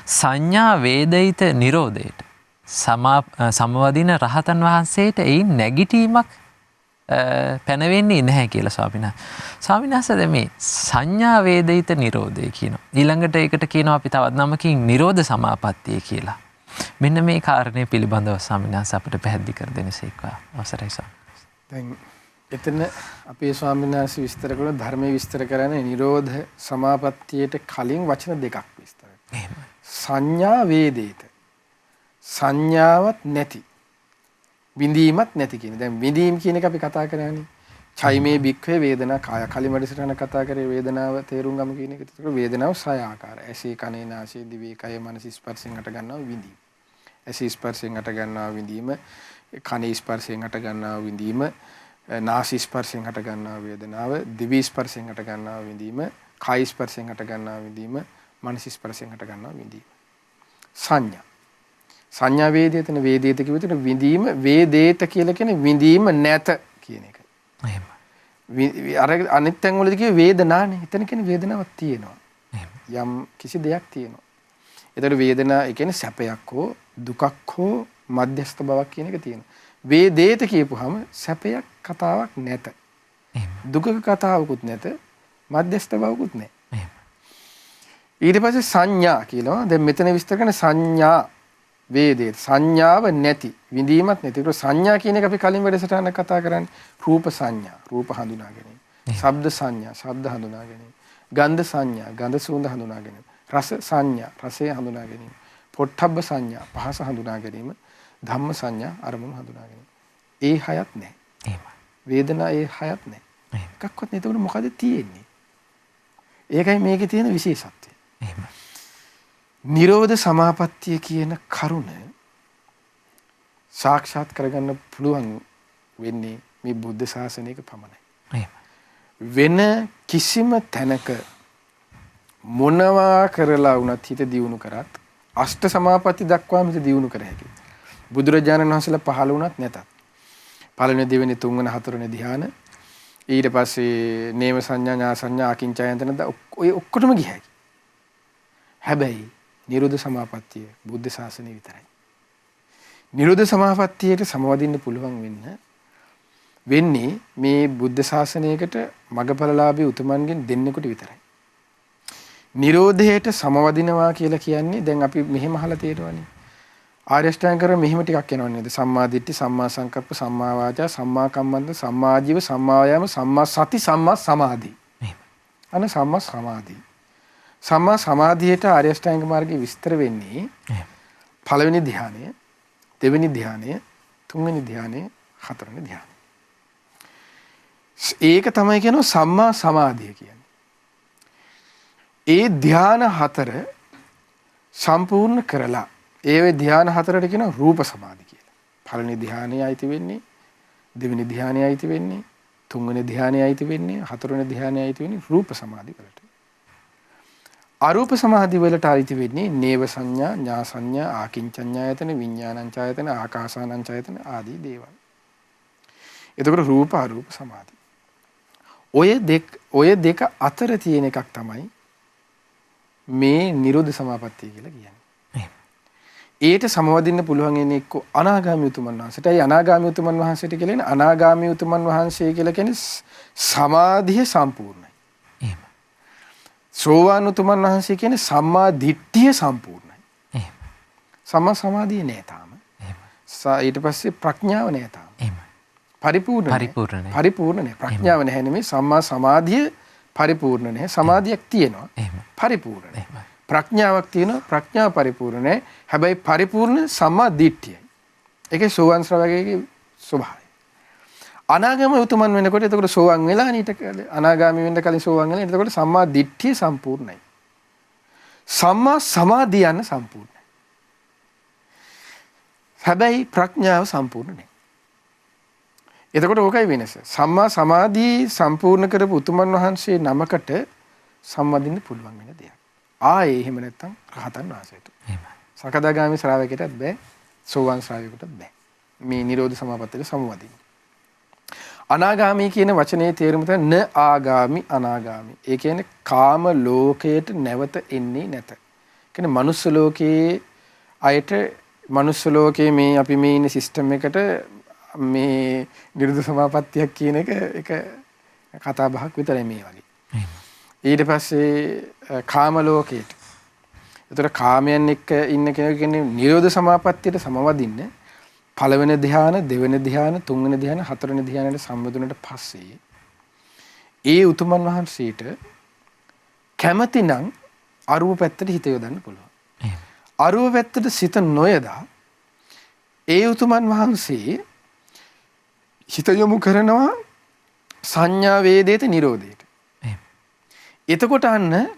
A: සංඥා වේදිත නිරෝධයට සමවදින රහතන් වහන්සේට එයින් නැගිටීමක් පැනවෙන්නේ නැහැ කියලා ස්වාමීන් වහන්සේ මේ සංඥා වේදිත නිරෝධය කියනවා. ඊළඟට ඒකට කියනවා අපි තවත් නමකින් නිරෝධ සමාපත්තිය කියලා. මෙන්න මේ කාරණය පිළිබඳව ස්වාමීන් වහන්සේ අපිට පැහැදිලි කර දෙනසේක්වා. අවසරයි
B: දැන් එතන අපේ ස්වාමීන් වහන්සේ විස්තර කරන ධර්මයේ විස්තර කරන්නේ නිරෝධ සමාපත්තියට කලින් වචන දෙකක් විස්තර කරනවා. සංඥා වේදිත. සංඥාවක් නැති. විඳීමක් නැති කියන. දැන් විඳීම කියන එක අපි කතා කරන්නේ. චෛමේ භික්ඛවේ වේදනා කාය කලින් වැඩසටහන කතා කරේ වේදනාව තේරුම් ගමු කියන එක. ඒක වේදනාව සය ආකාර. ඇසේ කනේ නාසයේ දිවේ කය මනස ස්පර්ශයෙන් හට ගන්නවා විඳීම. ඇසේ ස්පර්ශයෙන් හට ගන්නවා විඳීම කනේ ස්පර්ශයෙන් හට ගන්නා විඳීම, නාසි ස්පර්ශයෙන් හට ගන්නා වේදනාව, දිවි ස්පර්ශයෙන් හට ගන්නා විඳීම, කාය ස්පර්ශයෙන් හට ගන්නා විඳීම, මනස ස්පර්ශයෙන් හට ගන්නා විඳීම. සංඥා. සංඥා වේදේතන වේදේත කිව්ව විතර විඳීම වේදේත කියලා කියන්නේ විඳීම නැත කියන එක.
A: එහෙම.
B: අර අනිත් තැන් වලදී කිව්වේ වේදනානේ. එතන කියන්නේ වේදනාවක් තියෙනවා. යම් කිසි දෙයක් තියෙනවා. ඒතර වේදනා ඒ කියන්නේ සැපයක් හෝ දුකක් හෝ මධ්‍යස්ථ බවක් කියන එක තියෙනවා. වේදේත කියපුවාම සැපයක් කතාවක් නැත. දුකක කතාවකුත් නැත. මධ්‍යස්ථ බවකුත් නැහැ. ඊට පස්සේ සංඥා කියලා. දැන් මෙතන විස්තර කරන සංඥා වේදේත සංඥාව නැති විඳීමක් නැති. ඒක සංඥා කියන එක අපි කලින් වැඩසටහන කතා කරන්නේ රූප සංඥා රූප හඳුනා ගැනීම. ශබ්ද සංඥා ශබ්ද හඳුනා ගැනීම. ගන්ධ සංඥා ගන්ධ සුවඳ හඳුනා ගැනීම. රස සංඥා රසය හඳුනා ගැනීම. පොට්ටබ්බ සංඥා පහස හඳුනා ගැනීම. ධම්ම සංඥා අරමුණු හඳුනා ගැනීම. ඒ හයත් නැහැ. එහෙමයි. වේදනා ඒ හයත් නැහැ. එකක්වත් නැති උන මොකද තියෙන්නේ? ඒකයි මේකේ තියෙන විශේෂත්වය. එහෙමයි. නිරෝධ සමාපත්තිය කියන කරුණ සාක්ෂාත් කරගන්න පුළුවන් වෙන්නේ මේ බුද්ධ ශාසනයක පමණයි. වෙන කිසිම තැනක මොනවා කරලා වුණත් හිත දියුණු කරත් අෂ්ට සමාපatti දක්වාම හිත දියුණු කර හැකියි. බුදුරජාණන් වහන්සේලා පහළ වුණත් නැතත් පළවෙනි දෙවෙනි තුන්වෙනි හතරවෙනි ධ්‍යාන ඊට පස්සේ නේම සංඥා ඥා සංඥා අකින්චයන්තන ඔය ඔක්කොටම ගියයි. හැබැයි නිරෝධ සමාපත්තිය බුද්ධ ශාසනය විතරයි. නිරෝධ සමාපත්තියට සමවදින්න පුළුවන් වෙන්නේ මේ බුද්ධ ශාසනයකට මගපලලාභී උතුමන්ගෙන් දෙන්නෙකුට විතරයි. නිරෝධයට සමවදිනවා කියලා කියන්නේ දැන් අපි මෙහෙම අහලා තියෙනවානේ. ආර්ය අෂ්ටාංග ක්‍රම මෙහෙම ටිකක් එනවා නේද? සම්මා දිට්ඨි, සම්මා සංකප්ප, සම්මා වාචා, සම්මා කම්මන්ත, සම්මා ජීව, සම්මා වායාම, සම්මා සති, සම්මා සමාධි. අනේ සම්මා සමාධි. සම්මා සමාධියට ආර්ය අෂ්ටාංග මාර්ගයේ විස්තර වෙන්නේ පළවෙනි ධ්‍යානය, දෙවෙනි ධ්‍යානය, තුන්වෙනි ධ්‍යානය, හතරවෙනි ධ්‍යානය. ඒක තමයි කියනවා සම්මා සමාධිය කියන්නේ. ඒ ධ්‍යාන හතර සම්පූර්ණ කරලා ඒ ධ්‍යාන හතරට කියනවා රූප සමාධි කියලා. පළවෙනි ධ්‍යානයයි අයිති වෙන්නේ, දෙවෙනි ධ්‍යානයයි අයිති වෙන්නේ, තුන්වෙනි ධ්‍යානයයි අයිති වෙන්නේ, හතරවෙනි ධ්‍යානයයි අයිති වෙන්නේ රූප සමාධි වලට. අරූප සමාධි වලට අයිති වෙන්නේ නේව සංඥා, ඥා සංඥා, ආකින්චඤ්ඤායතන, විඥානංචායතන, ආකාසානංචායතන ආදී දේවල්. එතකොට රූප අරූප සමාධි. ඔය දෙක අතර තියෙන එකක් තමයි මේ නිරෝධ සමාපත්තිය කියලා කියන්නේ. ඒට සමවදින්න පුළුවන් එන්නේ එක්ක අනාගාමී උතුමන් වහන්සේට. ඒ අනාගාමී උතුමන් වහන්සේට කියලා කියන්නේ අනාගාමී උතුමන් වහන්සේ කියලා කියන්නේ සමාධිය සම්පූර්ණයි. එහෙම. සෝවාන් උතුමන් වහන්සේ කියන්නේ සම්මා දිට්ඨිය සම්පූර්ණයි. එහෙම. සම්මා සමාධිය නෑ තාම. එහෙම. ඊට පස්සේ ප්‍රඥාව නෑ තාම. එහෙම. පරිපූර්ණ නෑ. ප්‍රඥාව නැහැ නෙමෙයි සම්මා සමාධිය පරිපූර්ණ නැහැ. සමාධියක් තියෙනවා. එහෙම. පරිපූර්ණ නැහැ. ප්‍රඥාවක් තියෙනවා. ප්‍රඥාව පරිපූර්ණ නැහැ. හැබැයි පරිපූර්ණ සම්මා දිට්ඨියයි. ඒකේ සෝවාන් ශ්‍රාවකයේ ස්වභාවය. අනාගාමී උතුමන් වෙනකොට එතකොට සෝවාන් වෙලා ඊට අනාගාමී වෙන්න කලින් සෝවාන් වෙලා එතකොට සම්මා දිට්ඨිය සම්පූර්ණයි. සම්මා සමාධිය යන සම්පූර්ණයි. හැබැයි ප්‍රඥාව සම්පූර්ණ නැහැ. එතකොට ඕකයි වෙනස. සම්මා සමාධිය සම්පූර්ණ කරපු උතුමන් වහන්සේ නමකට සම්වදින්න පුළුවන් වෙන දෙයක්. ආයේ එහෙම නැත්තම් රහතන් වහන්සේට. එහෙමයි. සකදාගාමී ශ්‍රාවකයටත් බෑ. සෝවාන් ශ්‍රාවකයටත් බෑ. මේ නිරෝධ සමාපත්තියට සමවදින්න. අනාගාමී කියන වචනේ තේරුම තමයි න ආගාමි අනාගාමි. ඒ කියන්නේ කාම ලෝකයට නැවත එන්නේ නැත. කියන්නේ මනුස්ස ලෝකයේ අයට මනුස්ස ලෝකයේ මේ අපි මේ ඉන්න සිස්ටම් එකට මේ නිරෝධ සමාපත්තියක් කියන එක කතා බහක් විතරයි මේ වගේ. ඊට පස්සේ කාම ලෝකයට. ඒතර කාමයන් එක්ක ඉන්න කෙනෙක් කියන්නේ නිරෝධ සමාපත්තියට සමවදින්න පළවෙනි ධ්‍යාන, දෙවෙනි ධ්‍යාන, තුන්වෙනි ධ්‍යාන, හතරවෙනි ධ්‍යානයට සම්බන්ධුනට පස්සේ ඒ උතුමන් වහන්සේට කැමැතිනම් අරූප පැත්තට හිත යොදන්න පුළුවන්. අරූප පැත්තට සිත නොයදා ඒ උතුමන් වහන්සේ හිත යොමු කරනවා සංඥා වේදේත නිරෝධයට. එතකොට අන්න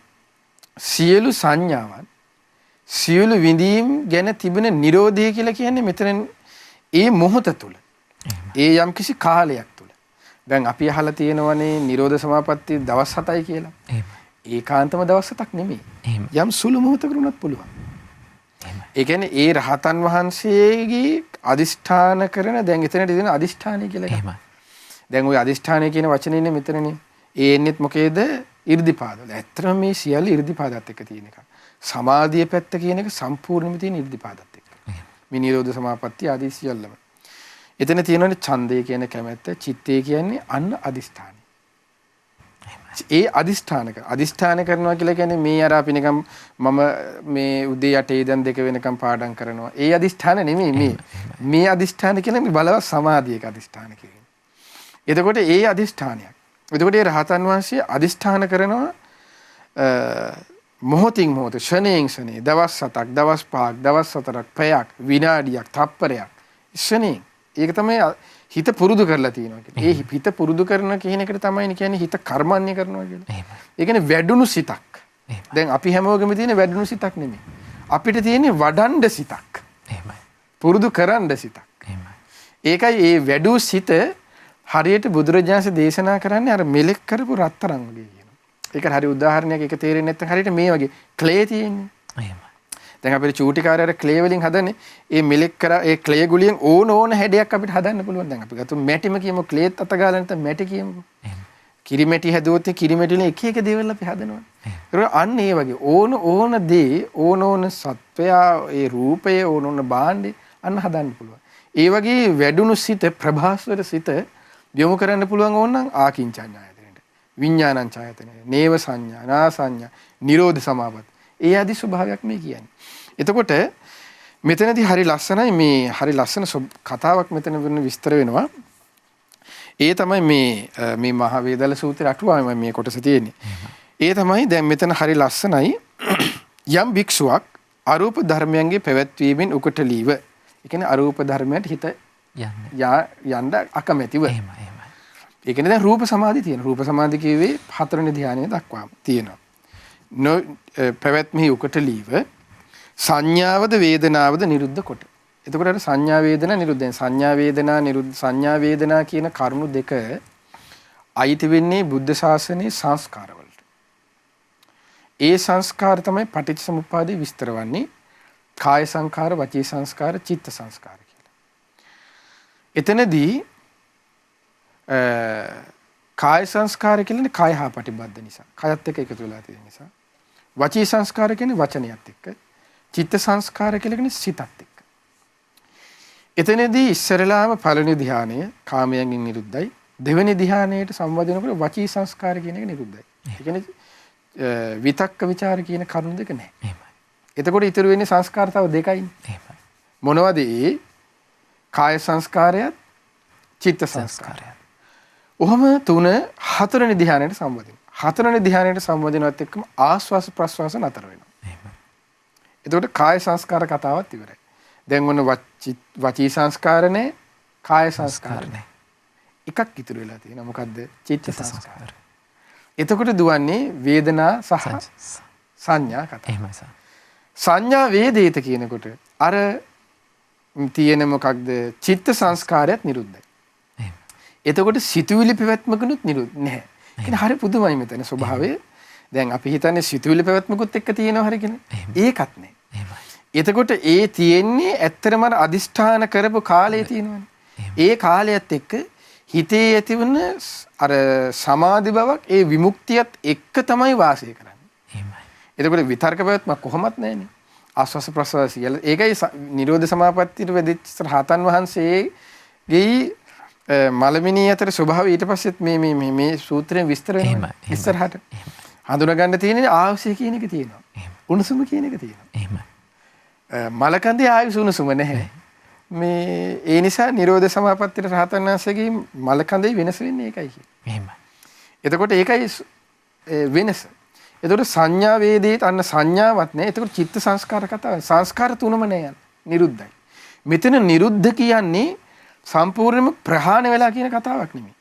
B: සියලු සංඥාවන් සියලු විඳීම් ගැන තිබෙන නිරෝධය කියලා කියන්නේ මෙතන ඒ මොහොත තුල ඒ යම් කිසි කාලයක් තුල දැන් අපි අහලා තියෙනවනේ නිරෝධ සමාපatti දවස් 7යි කියලා. ඒකාන්තම දවස් 7ක් නෙමෙයි. යම් සුළු මොහොතකට උනත් පුළුවන්. ඒ කියන්නේ ඒ රහතන් වහන්සේගේ අදිෂ්ඨාන කරන දැන් එතනට දෙන අදිෂ්ඨානය කියලා එකක්. දැන් ওই අදිෂ්ඨානය කියන වචනේ ඉන්නේ මෙතනනේ. ඒ එන්නේත් මොකේද? 이르දිපාදවල. ඇත්තටම මේ සියල්ල 이르දිපාදත් එක්ක තියෙන එක. සමාධිය පැත්ත කියන එක සම්පූර්ණයෙන්ම තියෙන 이르දිපාදත් එක්ක. මේ නිරෝධ සමාපatti ආදී සියල්ලම. එතන තියෙනනේ ඡන්දය කියන කැමැත්ත, චිත්තය කියන්නේ අන්න අදිෂ්ඨානය. ඒ අදිෂ්ඨාන කරනවා කියලා කියන්නේ මේ අර අපි නිකම් මම මේ උදේ 8 ඉඳන් 2 වෙනකම් පාඩම් කරනවා. ඒ අදිෂ්ඨාන නෙමෙයි මේ අදිෂ්ඨාන කියන්නේ මේ බලවත් සමාධියක අදිෂ්ඨාන කියන්නේ. එතකොට ඒ අදිෂ්ඨානයක්. එතකොට ඒ රහතන් වහන්සේ අදිෂ්ඨාන කරනවා මොහොතින් මොහොත ෂණයෙන් ෂණේ දවස් 7ක් දවස් 5ක් දවස් 4ක් පැයක් විනාඩියක් තප්පරයක් ෂණේ. ඒක තමයි හිත පුරුදු කරලා තියෙනවා කියන්නේ. ඒ හිත පුරුදු කරන කියන එකට තමයි කියන්නේ හිත කර්මන්නේ කරනවා කියන්නේ. ඒ කියන්නේ වැඩුණු සිතක්. දැන් අපි හැමෝගෙම තියෙන වැඩුණු සිතක් නෙමෙයි. අපිට තියෙන්නේ වඩන්න සිතක්. පුරුදු කරන්න සිතක්. ඒකයි ඒ වැඩු සිත හරියට බුදුරජාණන් දේශනා කරන්නේ අර මෙලෙක් කරපු රත්තරන් වගේ කියනවා. ඒක හරි උදාහරණයක්. ඒක තේරෙන්නේ නැත්නම් හරියට මේ වගේ ක්ලේ තියෙන්නේ. දැන් අපිට චූටි කාර්යයට ක්ලේ වලින් හදන්නේ ඒ මෙලෙක් කරා ඒ ක්ලේ ගුලියෙන් ඕන හැඩයක් අපිට හදන්න පුළුවන්. දැන් අපි ගත්තු මැටිම කියමු ක්ලේත් අත ගාලා නැත්නම් මැටි කියමුකෝ. කිරි මැටි හැදුවොත් ඒ කිරි මැටි වලින් එක එක දේවල් අපි හදනවා. ඒක අන්න ඒ වගේ ඕන දේ ඕන සත්වයා ඒ රූපය ඕන භාණ්ඩේ අන්න හදන්න පුළුවන්. ඒ වගේ වැඩුණු සිත ප්‍රභාස්වර සිත යොමු කරන්න පුළුවන් ඕනනම් ආකින්චඤ්ඤායතනෙට. විඥානං ඡායතනෙට. නේව සංඥා, නා සංඥා, නිරෝධ සමාපatti. ඒ ආදි ස්වභාවයක් මේ කියන්නේ. එතකොට මෙතනදී හරි ලස්සනයි මේ හරි ලස්සන කතාවක් මෙතන වෙන විස්තර වෙනවා. ඒ තමයි මේ මහා වේදල සූත්‍රයේ අටුවාවේ මේ කොටස තියෙන්නේ. ඒ තමයි දැන් මෙතන හරි ලස්සනයි යම් භික්ෂුවක් අරූප ධර්මයන්ගේ පැවැත්වීමෙන් උකටලීව. ඒ කියන්නේ අරූප ධර්මයට හිත යන්න අකමැතිව. ඒ කියන්නේ දැන් රූප සමාධි තියෙන. රූප සමාධි කියවේ 4 වෙනි ධ්‍යානය දක්වාම තියෙනවා. පැවැත්මෙහි උකටලීව සංඥාවද වේදනාවද නිරුද්ධ කොට. එතකොට අර සංඥා වේදනා නිරුද්ධයෙන් සංඥා වේදනා කියන කරුණු දෙක අයිති වෙන්නේ බුද්ධ ශාසනයේ සංස්කාර වලට. ඒ සංස්කාර තමයි පටිච්චසමුප්පාදේ විස්තර වන්නේ කාය සංඛාර, වචී සංස්කාර, චිත්ත සංස්කාර කියලා. එතනදී කාය සංස්කාර කියන්නේ කාය හා ප්‍රතිබද්ධ නිසා. කායත් එක්ක එකතු වෙලා තියෙන නිසා. වචී සංස්කාර කියන්නේ වචනයත් එක්ක. චිත්ත සංස්කාර කියලා කියන්නේ සිතත් එක්ක. එතනදී ඉස්සරලාම පළවෙනි ධ්‍යානය කාමයෙන් නිරුද්ධයි. දෙවෙනි ධ්‍යානයට සම්බන්ධ වෙනකොට වචී සංස්කාර කියන එක නිරුද්ධයි. ඒ කියන්නේ විතක්ක ਵਿਚාර කියන කරුණු දෙක නැහැ. එතකොට ඉතුරු වෙන්නේ සංස්කාර තව දෙකයිනේ. මොනවද ඒ? කාය සංස්කාරයත් චිත්ත සංස්කාරයත්. ඔහම 4වෙනි ධ්‍යානයට සම්බන්ධ වෙනවා. 4වෙනි ධ්‍යානයට සම්බන්ධ වෙනවත් එක්කම ආස්වාස ප්‍රස්වාස නතර වෙනවා. එතකොට කාය සංස්කාර කතාවත් ඉවරයි. දැන් ඔන්න වචී සංස්කාර නැහැ, කාය සංස්කාර නැහැ. එකක් ඉතුරු වෙලා තියෙනවා. මොකද්ද? චිත්ත සංස්කාර. එතකොට දුවන්නේ වේදනා සහ සංඥා කතාව. සංඥා වේදිත කියනකොට අර තියෙන මොකක්ද? චිත්ත සංස්කාරයත් නිරුද්ධයි. එතකොට සිතුවිලි පැවැත්මකුත් නිරුද්ධ නැහැ. කියන්නේ හරි පුදුමයි මෙතන ස්වභාවය. දැන් අපි හිතන්නේ සිතුවිලි පැවැත්මකුත් එක්ක තියෙනවා හරි කියලා. ඒකත් නැහැ. එතකොට ඒ තියෙන්නේ ඇත්තටම අදිෂ්ඨාන කරපු කාලේ තියෙනවනේ. ඒ කාලයත් එක්ක හිතේ ඇතිවන අර සමාධි බවක් ඒ විමුක්තියත් එක්ක තමයි වාසය කරන්නේ. එතකොට විතර්ක පැවැත්මක් කොහොමත් නැහැනේ. ආස්වාස ප්‍රසවාස කියලා. ඒකයි නිරෝධ සමාපත්තියට වෙදිච්ච රහතන් වහන්සේගේ මලමිනී අතර ස්වභාවය ඊට පස්සෙත් මේ සූත්‍රයෙන් විස්තර වෙනවා. ඉස්සරහට හඳුනා ගන්න තියෙන්නේ ආවශ්‍ය කියන එක තියෙනවා. උණුසුම කියන එක තියෙනවා. මලකන්දේ ආයුෂ උණුසුම නැහැ. මේ ඒ නිසා නිරෝධ සමාපත්තියට රහතන් වහන්සේගේ මලකන්දේ වෙනස වෙන්නේ ඒකයි කියන්නේ. එතකොට ඒකයි වෙනස. එතකොට සංඥා වේදේට අන්න සංඥාවක් නැහැ. එතකොට චිත්ත සංස්කාර කතාව. සංස්කාර තුනම නැහැ යන. නිරුද්ධයි. මෙතන නිරුද්ධ කියන්නේ සම්පූර්ණයෙන්ම ප්‍රහාණය වෙලා කියන කතාවක් නෙමෙයි.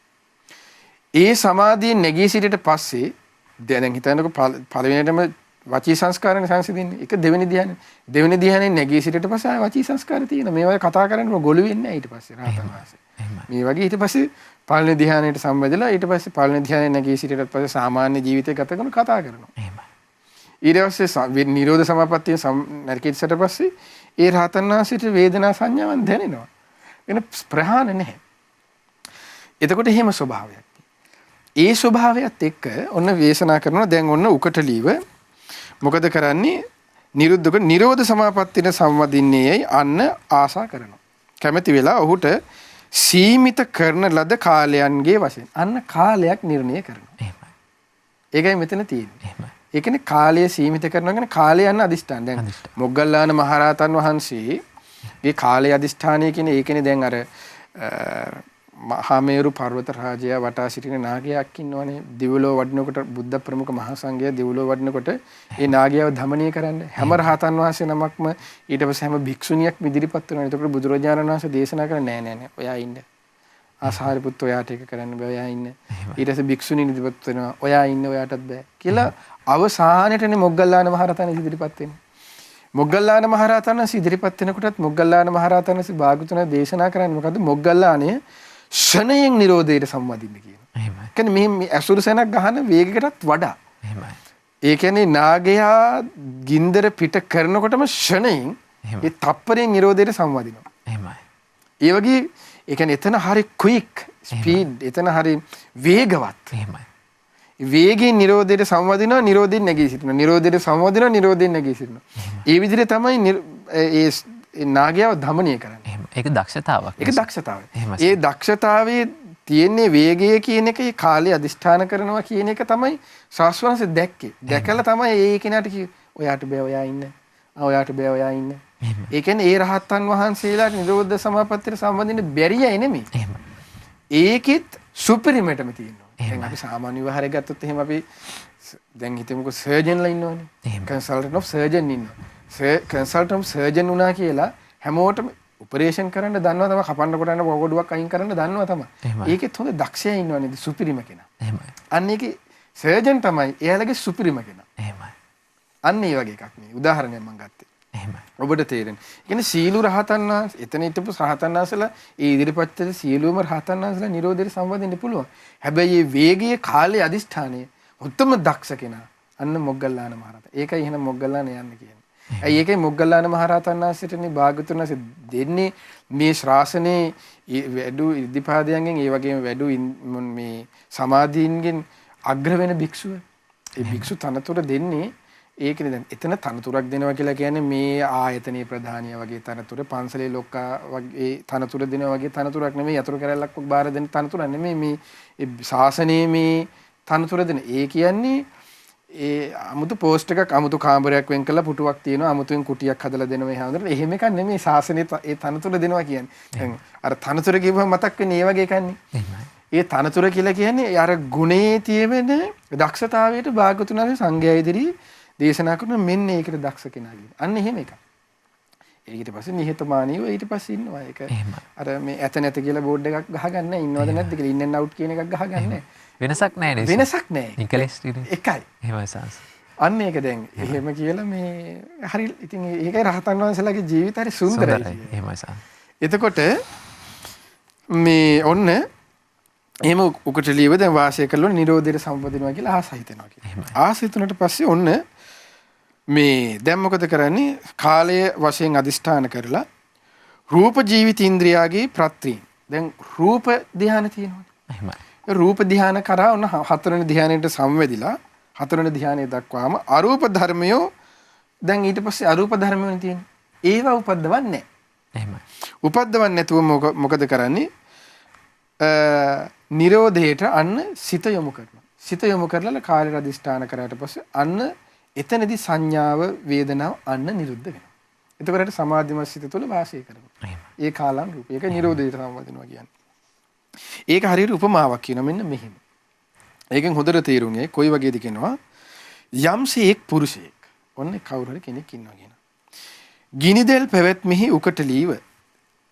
B: ඒ සමාධියෙන් නැගී සිටිට පස්සේ දැන් හිතන්නකො පළවෙනියටම වචී සංස්කාරනේ සංසිඳින්නේ. ඒක දෙවෙනි ධ්‍යානෙ. දෙවෙනි ධ්‍යානෙ නැගී සිටිට පස්සේ ආය වචී සංස්කාර තියෙනවා. මේවා කතා කරන්නේ ගොළු වෙන්නේ නැහැ ඊට පස්සේ රහතන් වහන්සේ. මේ වගේ ඊට පස්සේ පළවෙනි ධ්‍යානෙට සම්බන්ධලා ඊට පස්සේ පළවෙනි ධ්‍යානෙ නැගී සිටිට පස්සේ සාමාන්‍ය ජීවිතය ගත කරන කතා කරනවා.
A: එහෙමයි.
B: ඊට පස්සේ නිරෝධ සමාපත්තිය නැරකීච්චට පස්සේ ඒ රහතන් වහන්සේට වේදනා සංඥාවන් දැනෙනවා. වෙන ප්‍රහාණ නැහැ. එතකොට එහෙම ස්වභාවයක්. ඒ ස්වභාවයත් එක්ක ඔන්න වේසනා කරනවා. දැන් ඔන්න උකටලීව මොකද කරන්නේ? නිරෝධ සමාපත්තියට සම්වදින්නේයි අන්න ආසා කරනවා. කැමැති වෙලා ඔහුට සීමිත කරන ලද කාලයන්ගේ වශයෙන් අන්න කාලයක් නිර්ණය කරනවා.
A: එහෙමයි.
B: ඒකයි මෙතන තියෙන්නේ.
A: එහෙමයි.
B: ඒ කියන්නේ කාලය සීමිත කරනවා කියන්නේ කාලය යන අදිෂ්ඨාන. දැන් මොග්ගල්ලාන මහරහතන් වහන්සේගේ කාලය අදිෂ්ඨානය කියන්නේ ඒකනේ දැන් අර මහමේරු පර්වත රාජයා වටා සිටින නාගයෙක් ඉන්නවනේ. දිවලෝ වඩිනකොට බුද්ධ ප්‍රමුඛ මහා සංඝයා දිවලෝ වඩිනකොට ඒ නාගයව දමනය කරන්න හැම රහතන් වහන්සේ නමක්ම ඊට පස්සේ හැම භික්ෂුණියක් ඉදිරිපත් වෙනවා. එතකොට බුදුරජාණන් වහන්සේ දේශනා කරන නෑ ඔයා ඉන්න. ආසාරිපුත් ඔයාට ඒක කරන්න බෑ ඔයා ඉන්න. ඊට පස්සේ භික්ෂුණී ඉදිරිපත් වෙනවා. ඔයා ඉන්න ඔයාටත් බෑ කියලා අවසානෙටනේ මොග්ගල්ලාන මහරහතන් ඉදිරිපත් වෙන්නේ. මොග්ගල්ලාන මහරහතන් ඉදිරිපත් වෙනකොටත් මොග්ගල්ලාන මහරහතන් භාගතුන දේශනා කරන්නේ මොකද්ද? මොග්ගල්ලාණය ෂණයෙන් නිරෝධයට සම්වදින්න කියනවා. එහෙමයි. කියන්නේ මේ අසුරු සෙනක් ගහන වේගයකටත් වඩා. එහෙමයි. ඒ කියන්නේ නාගයා ගින්දර පිට කරනකොටම ෂණයෙන් ඒ තප්පරයෙන් නිරෝධයට සම්වදිනවා. එහෙමයි. ඒ වගේ ඒ කියන්නේ එතන හරි ක්වික් ස්පීඩ් එතන හරි වේගවත්. එහෙමයි. වේගයෙන් නිරෝධයට සම්වදිනවා නිරෝධයෙන් නැගී සිටිනවා. නිරෝධයට සම්වදිනවා නිරෝධයෙන් නැගී සිටිනවා. ඒ විදිහට තමයි ඒ නාගයාව දමනය කරන්නේ.
A: ඒක දක්ෂතාවක්.
B: ඒක දක්ෂතාවය. ඒ දක්ෂතාවයේ තියෙන්නේ වේගය කියන එක, ඒ කාලය අදිෂ්ඨාන කරනවා කියන එක තමයි ශාස්ත්‍රවංශ දැක්කේ. දැකලා තමයි ඒ කෙනාට කිව්වේ ඔයාට බෑ ඔයා ඉන්න. ඔයාට බෑ ඔයා ඉන්න. ඒ කියන්නේ ඒ රහතන් වහන්සේලාට නිරෝධ සමාපත්තියට සම්බන්ධින්න බැරියයි නෙමෙයි. ඒකෙත් සුපිරිමටම තියෙනවා. දැන් අපි සාමාන්‍ය විවහාරය ගත්තොත් එහෙම අපි දැන් හිතමුකෝ සර්ජන්ලා ඉන්නවනේ. කන්සල්ටන්ට් ඔෆ් සර්ජන් ඉන්නවා. කන්සල්ටන්ට් ඔෆ් සර්ජන් උනා කියලා හැමෝටම ඔපරේෂන් කරන්න දන්නවා තමයි. කපන්න කොටන්න පොකොඩුවක් අයින් කරන්න දන්නවා තමයි. ඒකෙත් හොඳ දක්ෂයා ඉන්නවනේ සුපිරිම කෙනා. එහෙමයි. අන්න ඒකේ සර්ජන් තමයි එයාලගේ සුපිරිම කෙනා. එහෙමයි. අන්න ඒ වගේ එකක් නේ. උදාහරණයක් මම ගත්තේ. එහෙමයි. ඔබට තේරෙන්නේ. ඒ කියන්නේ සීලු රහතන් වහන්සේ එතන හිටපු රහතන් වහන්සේලා ඒ ඉදිරිපත් වෙන සියලුම රහතන් වහන්සේලා නිරෝධයට සම්බන්ධ පුළුවන්. හැබැයි මේ වේගයේ කාලයේ අදිෂ්ඨානයේ උත්තම දක්ෂ කෙනා අන්න මොග්ගල්ලාන මහරහතන්. ඒකයි එහෙනම් මොග්ගල්ලාන යන්න කියන්නේ. ඇයි ඒකයි මොග්ගල්ලාන මහරහතන් වහන්සේටනේ භාග්‍යවතුන් වහන්සේ දෙන්නේ මේ ශ්‍රාසනයේ වැඩු ඉද්ධිපාදයන්ගෙන් ඒ වගේම වැඩු මේ සමාධීන්ගෙන් අග්‍ර වෙන භික්ෂුව. ඒ භික්ෂු තනතුර දෙන්නේ ඒකනේ. දැන් එතන තනතුරක් දෙනවා කියලා කියන්නේ මේ ආයතනයේ ප්‍රධානිය වගේ තනතුර, පන්සලේ ලොක්කා වගේ තනතුර දෙනවා වගේ තනතුරක් නෙමෙයි. යතුරු කැරැල්ලක් බාර දෙන තනතුරක් නෙමෙයි. මේ ශාසනයේ මේ තනතුර දෙන. ඒ කියන්නේ ඒ 아무තු පෝස්ට් එකක් 아무තු කාමරයක් වෙන් කරලා පුටුවක් තියෙනවා 아무තුෙන් කුටියක් හදලා දෙනවා මේ හැමදේට. එහෙම එකක් නෙමෙයි ශාසනයේ ඒ තනතුර දෙනවා කියන්නේ. දැන් අර තනතුර කියවම මතක් වෙන්නේ ඒ වගේ එකන්නේ. ඒ තනතුර කියලා කියන්නේ අර ගුණේ තියෙන දක්ෂතාවයට භාගතුනාගේ සංඝයා ඉදිරියේ දේශනා කරන මෙන්න ඒකට දක්ෂ කෙනා කියන්නේ. අන්න එහෙම එකක්. ඊට පස්සේ නිහතමානීව ඊට පස්සේ ඉන්නවා. ඒක අර මේ ඇත නැත කියලා බෝඩ් එකක් ගහගන්න ඉන්නවද නැද්ද කියලා ඉන් ඇන්ඩ් අවුට් කියන එකක් ගහගන්න
A: වෙනසක් නැහැ නේද?
B: වෙනසක් නැහැ. නිකලස් එකයි.
A: එහෙමයි සාස්.
B: අන්න ඒක දැන් එහෙම කියලා මේ හරි ඉතින් ඒකයි රහතන් වහන්සේලාගේ ජීවිත හරි සුන්දරයි.
A: එහෙමයි සාස්.
B: එතකොට මේ ඔන්න එහෙම උකටලියව දැන් වාසය කළොත් නිරෝධයට සම්බන්ධනවා කියලා ආස හිතෙනවා කියලා. ආස හිතුනට පස්සේ ඔන්න මේ දැන් මොකද කරන්නේ? කාලය වශයෙන් අදිෂ්ඨාන කරලා රූප ජීවිත ඉන්ද්‍රියාගේ ප්‍රත්‍රීන්. දැන් රූප ධ්‍යාන තියෙනවා. එහෙමයි. රූප ධ්‍යාන කරා ඔන්න හතරවෙනි ධ්‍යානයට සම්වැදිලා හතරවෙනි ධ්‍යානයේ දක්වාම අරූප ධර්මයෝ දැන් ඊට පස්සේ අරූප ධර්මයෝනේ තියෙන්නේ. ඒවා උපද්දවන්නේ නැහැ. එහෙමයි. උපද්දවන්නේ නැතුව මොකද කරන්නේ? නිරෝධයට අන්න සිත යොමු කරනවා. සිත යොමු කරලා කාලය අධිෂ්ඨාන කරාට පස්සේ අන්න එතනදී සංඥාව වේදනාව අන්න නිරුද්ධ වෙනවා. එතකොට සමාධිමත් සිත තුළ වාසය කරනවා. ඒ කාලම් රූප. ඒක නිරෝධයට සම්බන්ධනවා කියන්නේ. ඒක හරියට උපමාවක් කියනවා මෙන්න මෙහෙම. ඒකෙන් හොඳට තේරුන්නේ කොයි වගේද කියනවා යම්සේ එක් පුරුෂයෙක්. ඔන්න කවුරු හරි කෙනෙක් ඉන්නවා කියනවා. ගිනිදෙල් පැවැත්මෙහි උකටලීව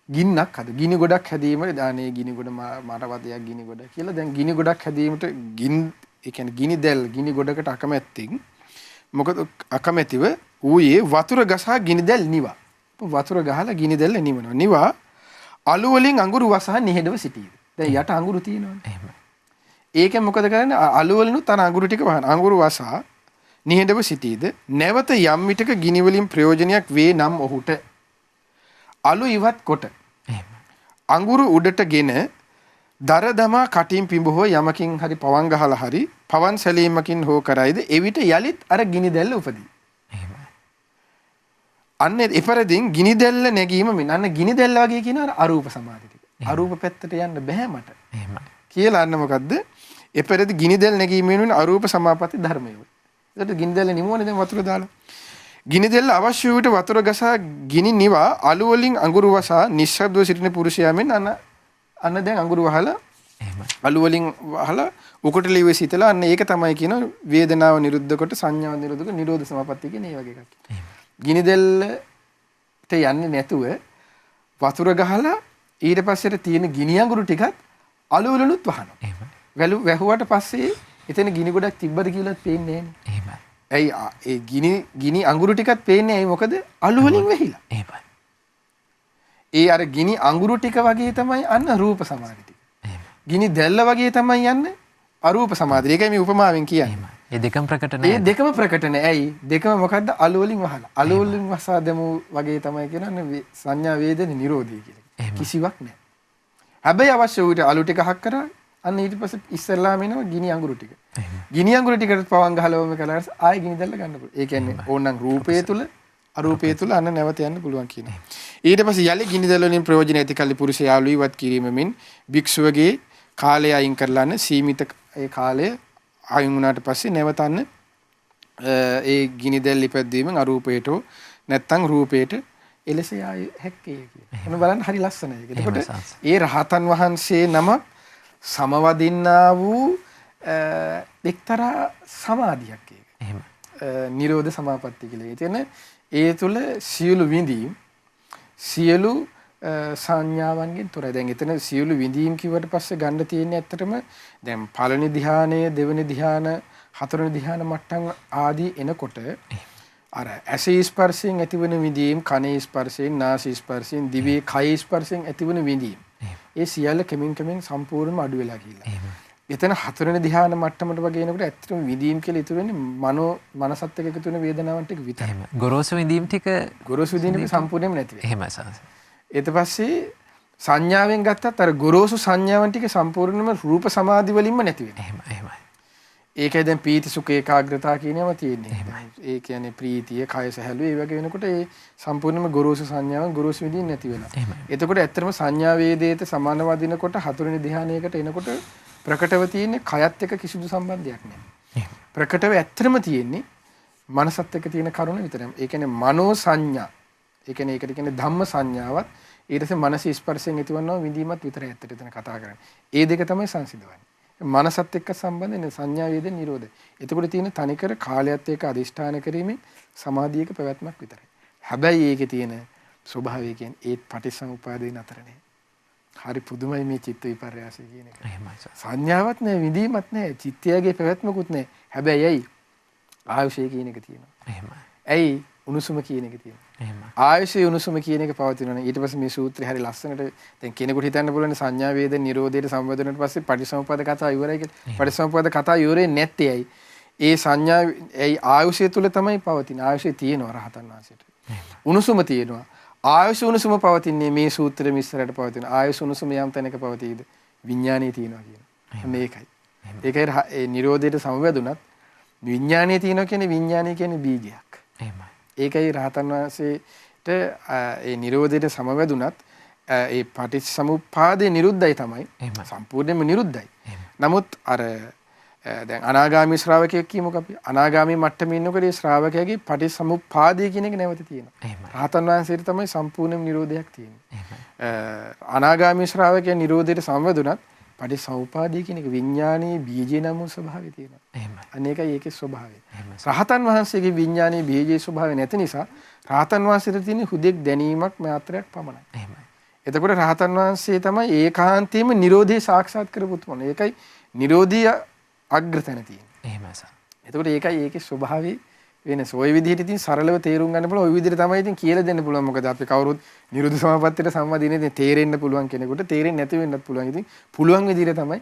B: ගින්නක් හද ගිනි ගොඩක් හැදීමට දානේ ගිනි ගොඩ මාටවදයක් ගිනි ගොඩ කියලා දැන් ගිනි ගොඩක් හැදීමට ඒ කියන්නේ ගිනි දැල් ගිනි ගොඩකට අකමැත්තෙන් මොකද අකමැතිව ඌයේ වතුර ගසා ගිනිදැල් නිවා. වතුර ගහලා ගිනිදැල්ල නිවනවා. නිවා අලු වලින් අඟුරු වසා නිහෙඩව සිටීද. දැන් යට අඟුරු තියෙනවනේ. එහෙම. ඒකෙන් මොකද කරන්නේ? අලු වලිනුත් අර අඟුරු ටික වහන. අඟුරු වසා නිහෙඩව සිටීද. නැවත යම් විටක ගිනි වලින් ප්‍රයෝජනයක් වේ නම් ඔහුට අලු ඉවත් කොට. එහෙම. අඟුරු උඩටගෙන දර දමා කටින් පිඹුහෝ යමකින් හරි පවන් ගහලා හරි පවන් සැලීමකින් හෝ කරයිද එවිට යලිත් අර ගිනි දැල්ල උපදී. එහෙමයි. අන්න එපරදින් ගිනි දැල්ල නැගීම මෙන්න අන්න ගිනි දැල්ල වගේ කියන අර අරූප සමාධි ටික. අරූප පැත්තට යන්න බෑ මට. එහෙමයි. කියලා අන්න මොකද්ද? එපරදි ගිනි දැල් නැගීම වෙනුවෙන් අරූප සමාපatti ධර්මය. ඒකට ගිනි දැල්ල නිමෝනේ දැන් වතුර දාලා. ගිනි දැල්ල අවශ්‍ය වූ විට වතුර ගසා ගිනි නිවා අලු වලින් අඟුරු වසා නිශ්ශබ්දව සිටින පුරුෂයා මෙන් අන්න දැන් අඟුරු වහලා අලු වලින් වහලා උකට ලිව්වේ සිතලා අන්න ඒක තමයි කියන වේදනාව නිරුද්ධ කොට සංඥාව නිරුද්ධ කොට නිරෝධ සමාපatti කියන ඒ වගේ එකක්. ගිනි දැල්ලට යන්නේ නැතුව වතුර ගහලා ඊට පස්සේ තියෙන ගිනි අඟුරු ටිකත් අලු වලනුත් වහනවා. වැහුවට පස්සේ එතන ගිනි ගොඩක් තිබ්බද කියලාත් පේන්නේ නැහැ. ඇයි ඒ ගිනි අඟුරු ටිකත් පේන්නේ ඇයි මොකද අලු වලින් වැහිලා. එහෙමයි. ඒ අර ගිනි අඟුරු ටික වගේ තමයි අන්න රූප සමාධි ටික. ගිනි දැල්ල වගේ තමයි යන්නේ අරූප සමාධිය. ඒකයි මේ උපමාවෙන් කියන්නේ. මේ දෙකම ප්‍රකට නෑ. මේ දෙකම ප්‍රකට නෑ. ඇයි? දෙකම මොකද්ද? අලු වලින් වහලා. අලු වලින් වසා දෙමු වගේ තමයි කියන්නේ සංඥා වේදන නිරෝධය කියලා. කිසිවක් නෑ. හැබැයි අවශ්‍ය වූ විට අලු ටික හක් කරා අන්න ඊට පස්සේ ඉස්සෙල්ලාම එනවා ගිනි අඟුරු ටික. ගිනි අඟුරු ටිකට පවන් ගහලවම කළාට ආයෙ ගිනි දැල්ල ගන්න පුළුවන්. ඒ කියන්නේ ඕනනම් රූපය තුල අරූපය තුල අන්න නැවත යන්න පුළුවන් කියනවා. ඊට පස්සේ යලි ගිනි දැල්ල වලින් ප්‍රයෝජන ඇති කල්ලි පුරුෂයා අලු ඉවත් කිරීමෙන් භික්ෂුවගේ කාලය අයින් කරලාන සීමිත ඒ කාලය අයින් වුණාට පස්සේ නැවතන්න ඒ ගිනි දැල් ඉපැද්දීමෙන් අරූපයට නැත්තම් රූපයට එලෙස යා හැක්කේ කියලා. එන්න බලන්න හරි ලස්සනයි. එතකොට ඒ රහතන් වහන්සේ නම සමවදින්නා වූ එක්තරා සමාධියක් ඒක. එහෙම. නිරෝධ සමාපatti කියලා. ඒ කියන්නේ ඒ තුල සියලු විඳීම් සියලු සංඥාවන්ගෙන් තොරයි. දැන් එතන සියලු විඳීම් කිව්වට පස්සේ ගන්න තියෙන්නේ ඇත්තටම දැන් පළවෙනි ධ්‍යානය, දෙවෙනි ධ්‍යාන, හතරවෙනි ධ්‍යාන මට්ටම් ආදී එනකොට අර ඇසේ ස්පර්ශයෙන් ඇතිවන විඳීම්, කනේ ස්පර්ශයෙන්, නාසයේ ස්පර්ශයෙන්, දිවේ කයේ ස්පර්ශයෙන් ඇතිවන විඳීම්. ඒ සියල්ල කෙමින් කෙමින් සම්පූර්ණයෙන්ම අඩු වෙලා ගිහිල්ලා. එතන හතරවෙනි ධ්‍යාන මට්ටමට වගේ එනකොට ඇත්තටම විඳීම් කියලා ඉතුරු වෙන්නේ මනසත් එක්ක එකතු වෙන වේදනාවන් ටික විතරයි. ගොරෝසු විඳීම් ටික සම්පූර්ණයෙන්ම නැති වෙනවා. එහෙමයි සාස. ඊට පස්සේ සංඥාවෙන් ගත්තත් අර ගොරෝසු සංඥාවන් ටික සම්පූර්ණයෙන්ම රූප සමාධි වලින්ම නැති වෙනවා. එහෙමයි. ඒකයි දැන් ප්‍රීති සුඛ ඒකාග්‍රතාව කියනම තියෙන්නේ. ඒ කියන්නේ ප්‍රීතිය, කය සැහැල්ලුව ඒ වගේ වෙනකොට ඒ සම්පූර්ණයෙන්ම ගොරෝසු සංඥාවන් ගොරෝසු විඳින් නැති වෙනවා. එතකොට ඇත්තටම සංඥා වේදේත සමාන වදිනකොට හතරවෙනි ධ්‍යානයකට එනකොට ප්‍රකටව තියෙන්නේ කයත් එක්ක කිසිදු සම්බන්ධයක් නැහැ. ප්‍රකටව ඇත්තටම තියෙන්නේ මනසත් එක්ක තියෙන කරුණ විතරයි. ඒ කියන්නේ මනෝ සංඥා. ඒ කියන්නේ ඒකට කියන්නේ ධම්ම සංඥාවත් ඊට පස්සේ මනස ස්පර්ශයෙන් ඇතිවනවා විඳීමත් විතරයි ඇත්තට එතන කතා කරන්නේ. ඒ දෙක තමයි සංසිඳවන්නේ. මනසත් එක්ක සම්බන්ධ වෙන සංඥා වේදන නිරෝධය. එතකොට තියෙන තනිකර කාලයත් එක්ක අදිෂ්ඨාන කිරීමෙන් සමාධියක පැවැත්මක් විතරයි. හැබැයි ඒකේ තියෙන ස්වභාවය කියන්නේ ඒත් පටිච්චසමුප්පාදේ නතර නේ. හරි පුදුමයි මේ චිත්ත විපර්යාසය කියන එක. එහෙමයි. සංඥාවක් නැහැ, විඳීමක් නැහැ, චිත්තයගේ පැවැත්මකුත් නැහැ. හැබැයි ඇයි? ආයුෂය කියන එක තියෙනවා. එහෙමයි. ඇයි? උණුසුම කියන එක තියෙනවා. එහෙමයි. ආයුෂය උණුසුම කියන එක පවතිනවනේ. ඊට පස්සේ මේ සූත්‍රය හරි ලස්සනට දැන් කෙනෙකුට හිතන්න පුළුවන් සංඥා වේද නිරෝධයට සම්බන්ධ වෙනට පස්සේ පටිච්චසමුප්පාද කතාව ඉවරයි කියලා. පටිච්චසමුප්පාද කතාව ඉවරේ නැත්තේ ඇයි? ඒ සංඥා ඇයි ආයුෂය තුල තමයි පවතින. ආයුෂය තියෙනවා රහතන් වහන්සේට. උණුසුම තියෙනවා. ආයුෂ උණුසුම පවතින්නේ මේ සූත්‍රෙ මිස්සරට පවතින. ආයුෂ උණුසුම යම් තැනක පවතීද? විඥානයේ තියෙනවා කියනවා. මේකයි. ඒකයි ඒ නිරෝධයට සමවැදුනත් විඥානයේ තියෙනවා කියන්නේ විඥානය කියන්නේ බීජයක්. එහෙමයි. ඒකයි රහතන් වහන්සේට ඒ නිරෝධයට සමවැදුනත් ඒ පටිච්චසමුප්පාදේ නිරුද්ධයි තමයි. සම්පූර්ණයෙන්ම නිරුද්ධයි. නමුත් අර දැන් අනාගාමී ශ්‍රාවකයෙක් කියමුක අපි. අනාගාමී මට්ටමේ ඉන්නකොට ඒ ශ්‍රාවකයාගේ පටිච්චසමුප්පාදේ කියන එක නැවත තියෙනවා. රහතන් වහන්සේට තමයි සම්පූර්ණ නිරෝධයක් තියෙන්නේ. අනාගාමී ශ්‍රාවකයා නිරෝධයට සමවැදුනත් පටිච්චසමුප්පාදේ කියන එක විඥානයේ බීජේ නම් ස්වභාවය තියෙනවා. අනේකයි ඒකේ ස්වභාවය. රහතන් වහන්සේගේ විඥානයේ බීජේ ස්වභාවය නැති නිසා රහතන් වහන්සේට තියෙන හුදෙක් දැනීමක් මාත්‍රයක් පමණයි. එතකොට රහතන් වහන්සේ තමයි ඒකාන්තයෙන්ම නිරෝධය සාක්ෂාත් කරපු උතුමන. ඒකයි නිරෝධිය අග්‍රතන තියෙන්නේ. එහෙමයි සර්. එතකොට ඒකයි ඒකේ ස්වභාවය වෙනස. ওই විදිහට ඉතින් සරලව තේරුම් ගන්න පුළුවන්. ওই විදිහට තමයි ඉතින් කියලා දෙන්න පුළුවන්. මොකද අපි කවුරුත් නිරෝධ සමාපත්තියට සම්බන්ධ ඉන්නේ තේරෙන්න පුළුවන් කෙනෙකුට තේරෙන්නේ නැති වෙන්නත් පුළුවන්. ඉතින් පුළුවන් විදිහට තමයි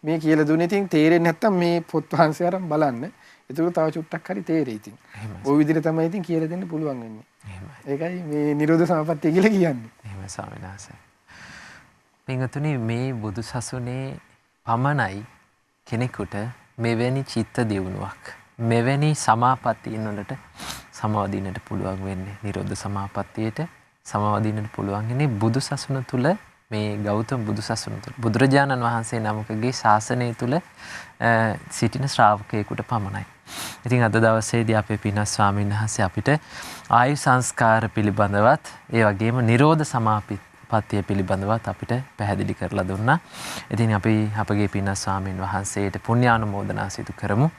B: මේ කියලා දුන්නේ. ඉතින් තේරෙන්නේ නැත්තම් මේ පොත් වහන්සේ අරන් බලන්න. ඒක තව චුට්ටක් හරි තේරෙයි ඉතින්. ওই විදිහට තමයි ඉතින් කියලා දෙන්න පුළුවන් වෙන්නේ. ඒකයි මේ නිරෝධ සමාපත්තිය කියලා කියන්නේ.
A: එහෙම ස්වාමීන් වහන්සේ. පින්වතුනි මේ බුදුසසුනේ පමණයි කෙනෙකුට මෙවැනි චිත්ත දියුණුවක් මෙවැනි සමාපත්තීන් වලට සමවදින්නට පුළුවන් වෙන්නේ. නිරෝධ සමාපත්තියට සමවදින්නට පුළුවන් වෙන්නේ බුදුසසුන තුල මේ ගෞතම බුදුසසුන තුල බුදුරජාණන් වහන්සේ නමකගේ ශාසනය තුල සිටින ශ්‍රාවකයෙකුට පමණයි. ඉතින් අද දවසේදී අපේ පින්වත් ස්වාමීන් වහන්සේ අපිට ආයු සංස්කාර පිළිබඳවත් ඒ වගේම නිරෝධ සමාපත්තිය පිළිබඳවත් අපිට පැහැදිලි කරලා දුන්නා. ඉතින් අපි අපගේ පින්වත් ස්වාමීන් වහන්සේට පුණ්‍යානුමෝදනා සිදු කරමු.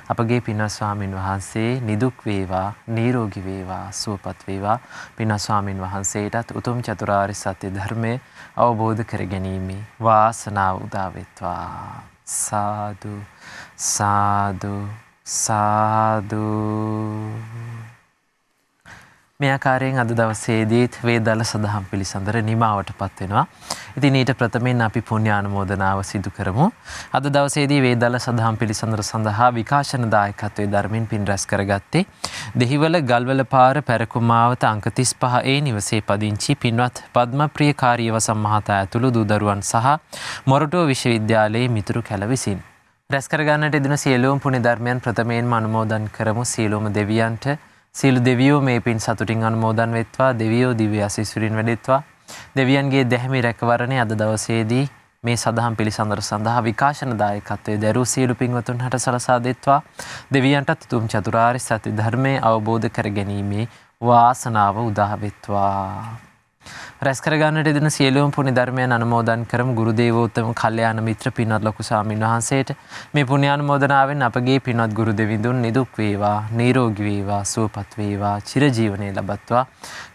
A: අපගේ පින්වත් ස්වාමීන් වහන්සේ නිදුක් වේවා, නිරෝගී වේවා, සුවපත් වේවා. පින්වත් ස්වාමීන් වහන්සේටත් උතුම් චතුරාර්ය සත්‍ය ධර්මය අවබෝධ කරගැනීමේ වාසනාව උදා වෙත්වා. සාදු සාදු සාදු. මේ ආකාරයෙන් අද දවසේදීත් වේදල සදහම් පිළිසඳර නිමාවටපත් වෙනවා. ඉතින් ඊට ප්‍රථමයෙන් අපි පුණ්‍යානුමෝදනාව සිදු කරමු. අද දවසේදී වේදල සදහම් පිළිසඳර සඳහා විකාශන දායකත්වයේ ධර්මින් පින් රැස් කරගත්තේ දෙහිවල ගල්වල පාර පැරකුමාවත අංක 35A නිවසේ පදිංචි පින්වත් පද්මප්‍රිය කාර්යවසම් මහතා ඇතුළු දූ දරුවන් සහ මොරටුව විශ්වවිද්‍යාලයේ මිතුරු කැල විසින් රැස් කරගන්නට යෙදුණු සියලුම පුණ්‍ය ධර්මයන් ප්‍රථමයෙන්ම අනුමෝදන් කරමු. සියලුම දෙවියන්ට සියලු දෙවියෝ මේ පින් සතුටින් අනුමෝදන් වෙත්වා. දෙවියෝ දිව්‍ය ආශිර්වාදයෙන් වැඩෙත්වා. දෙවියන්ගේ දැහැමි රැකවරණය අද දවසේදී මේ සදහම් පිළිසඳර සඳහා විකාශන දායකත්වයේ දරූ සියලු පින්වතුන් හට සලසා දෙත්වා. දෙවියන්ටත් උතුම් චතුරාර්ය සත්‍ය ධර්මය අවබෝධ කර ගැනීමේ වාසනාව උදා වෙත්වා. රැස් කරගන්නට යෙදෙන සියලුම පුණ්‍ය ධර්මයන් අනුමෝදන් කරමු. ගුරු දේවෝත්තම කල්යාණ මිත්‍ර පින්වත් ලොකු ස්වාමීන් වහන්සේට මේ පුණ්‍යානුමෝදනාවෙන් අපගේ පින්වත් ගුරු දෙවිඳුන් නිදුක් වේවා, නිරෝගී වේවා, සුවපත් වේවා, චිරජීවනයේ ලබත්වා.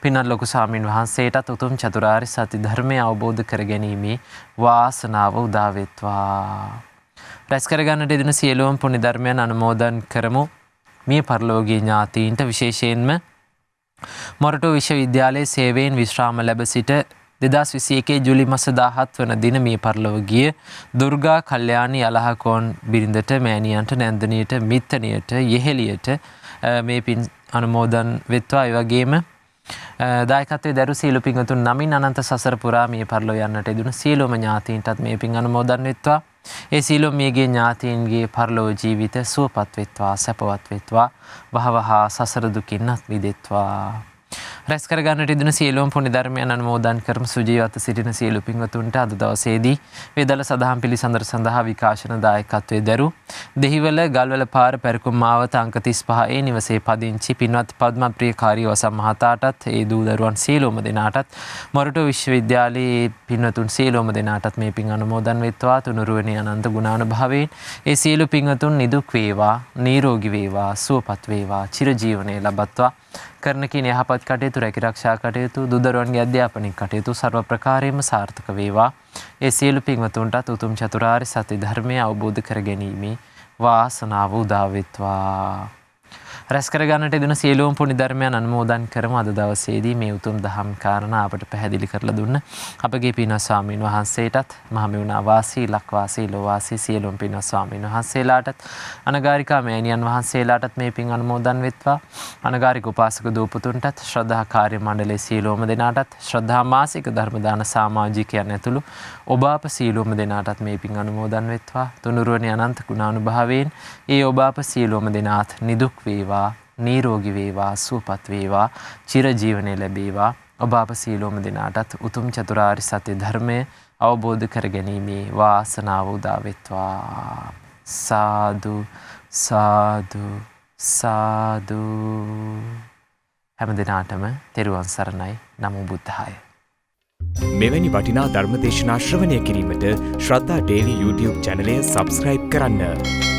A: පින්වත් ලොකු ස්වාමීන් වහන්සේටත් උතුම් චතුරාර්ය සත්‍ය ධර්මය අවබෝධ කරගැනීමේ වාසනාව උදා වෙත්වා. රැස් කරගන්නට යෙදෙන සියලුම පුණ්‍ය ධර්මයන් අනුමෝදන් කරමු. මේ පරලෝකීය ඥාතීන්ට විශේෂයෙන්ම මොරටු විශ්වවිද්‍යාලයේ සේවයෙන් විශ්‍රාම ලැබ සිට 2021 ජූලි මාස 17 වන දින මිය පරලොව ගිය දුර්ගා කල්යාණී අලහකෝන් බිරිඳට, මෑණියන්ට, නැන්දනියට, මිත්තනියට, යෙහෙලියට මේ පින් අනුමෝදන් වෙත්වා. ඒ වගේම දායකත්වයේ දරු සීල පින්වතුන් නමින් අනන්ත සසර පුරා මිය පරලොව යන්නට යෙදුණු සීලොම ඥාතීන්ටත් මේ පින් අනුමෝදන් වෙත්වා. ඒ සීලොම මියගේ ඥාතීන්ගේ පරලොව ජීවිත සුවපත් වෙත්වා, සැපවත් වෙත්වා. වහවහා සසර දුකින් මිදෙත්වා. රැස් කරගන්නට යෙදුණු සියලුම පුණ්‍ය ධර්මයන් අනුමෝදන් කරමු. සුජීවත්ව සිටින සියලු පින්වතුන්ට අද දවසේදී වේදල සදහම් පිළිසඳර සඳහා විකාශන දායකත්වයේ දරූ දෙහිවල ගල්වල පාර පැරකුම් මාවත අංක 35A නිවසේ පදිංචි පින්වත් පද්මප්‍රිය කාර්යවසම් මහතාටත් ඒ දූ දරුවන් සියලුම දෙනාටත් මොරටු විශ්වවිද්‍යාලයේ පින්වතුන් සියලුම දෙනාටත් මේ පින් අනුමෝදන් වෙත්වා. තුනුරුවනේ අනන්ත ගුණානුභවයෙන් ඒ සියලු පින්වතුන් නිදුක් වේවා, නිරෝගී වේවා, සුවපත් වේවා, චිරජීවනයේ ලබත්වා. කරන කින යහපත් කටයුතු, රැකිරක්ෂා කටයුතු, දුදරුවන්ගේ අධ්‍යාපනික කටයුතු සර්ව ප්‍රකාරයෙන්ම සාර්ථක වේවා. ඒ සියලු පින්වතුන්ටත් උතුම් චතුරාර්ය සත්‍ය ධර්මය අවබෝධ කර ගැනීමේ වාසනාව උදා වෙත්වා. රැස් කරගන්නට යෙදුණු සියලුම පුණ්‍ය ධර්මයන් අනුමෝදන් කරමු. අද දවසේදී මේ උතුම් දහම් කාරණා අපට පැහැදිලි කරලා දුන්න අපගේ පින්වත් ස්වාමීන් වහන්සේටත්, මහමෙවුනා වාසී, ලක්වාසී, ලෝවාසී සියලුම පින්වත් ස්වාමීන් වහන්සේලාටත්, අනගාരികා මෑණියන් වහන්සේලාටත් මේ පින් අනුමෝදන් වෙත්වා. අනගාരിക උපාසක දූපතුන්ටත්, ශ්‍රද්ධා කාර්ය මණ්ඩලයේ සියලුම දෙනාටත්, ශ්‍රද්ධා මාසික ධර්ම දාන සමාජිකයන් ඇතුළු ඔබ අප සියලුම දෙනාටත් මේ පින් අනුමෝදන් වෙත්වා. තුනුරුවනේ අනන්ත ගුණානුභවයෙන් ඒ ඔබ අප සියලුම දෙනාත් නිදුක් වේවා, නිරෝගී වේවා, සුවපත් වේවා, චිරජීවනයේ ලැබේවා. ඔබ අප සියලුම දෙනාටත් උතුම් චතුරාර්ය සත්‍ය ධර්මය අවබෝධ කර ගැනීමේ වාසනාව උදා වෙත්වා. සාදු සාදු සාදු. හැම දිනාටම තෙරුවන් සරණයි. නමෝ බුද්ධාය.
C: මෙවැනි වටිනා ධර්ම දේශනා ශ්‍රවණය කිරීමට ශ්‍රද්ධා ඩේලි YouTube චැනලය සබස්ක්‍රයිබ් කරන්න.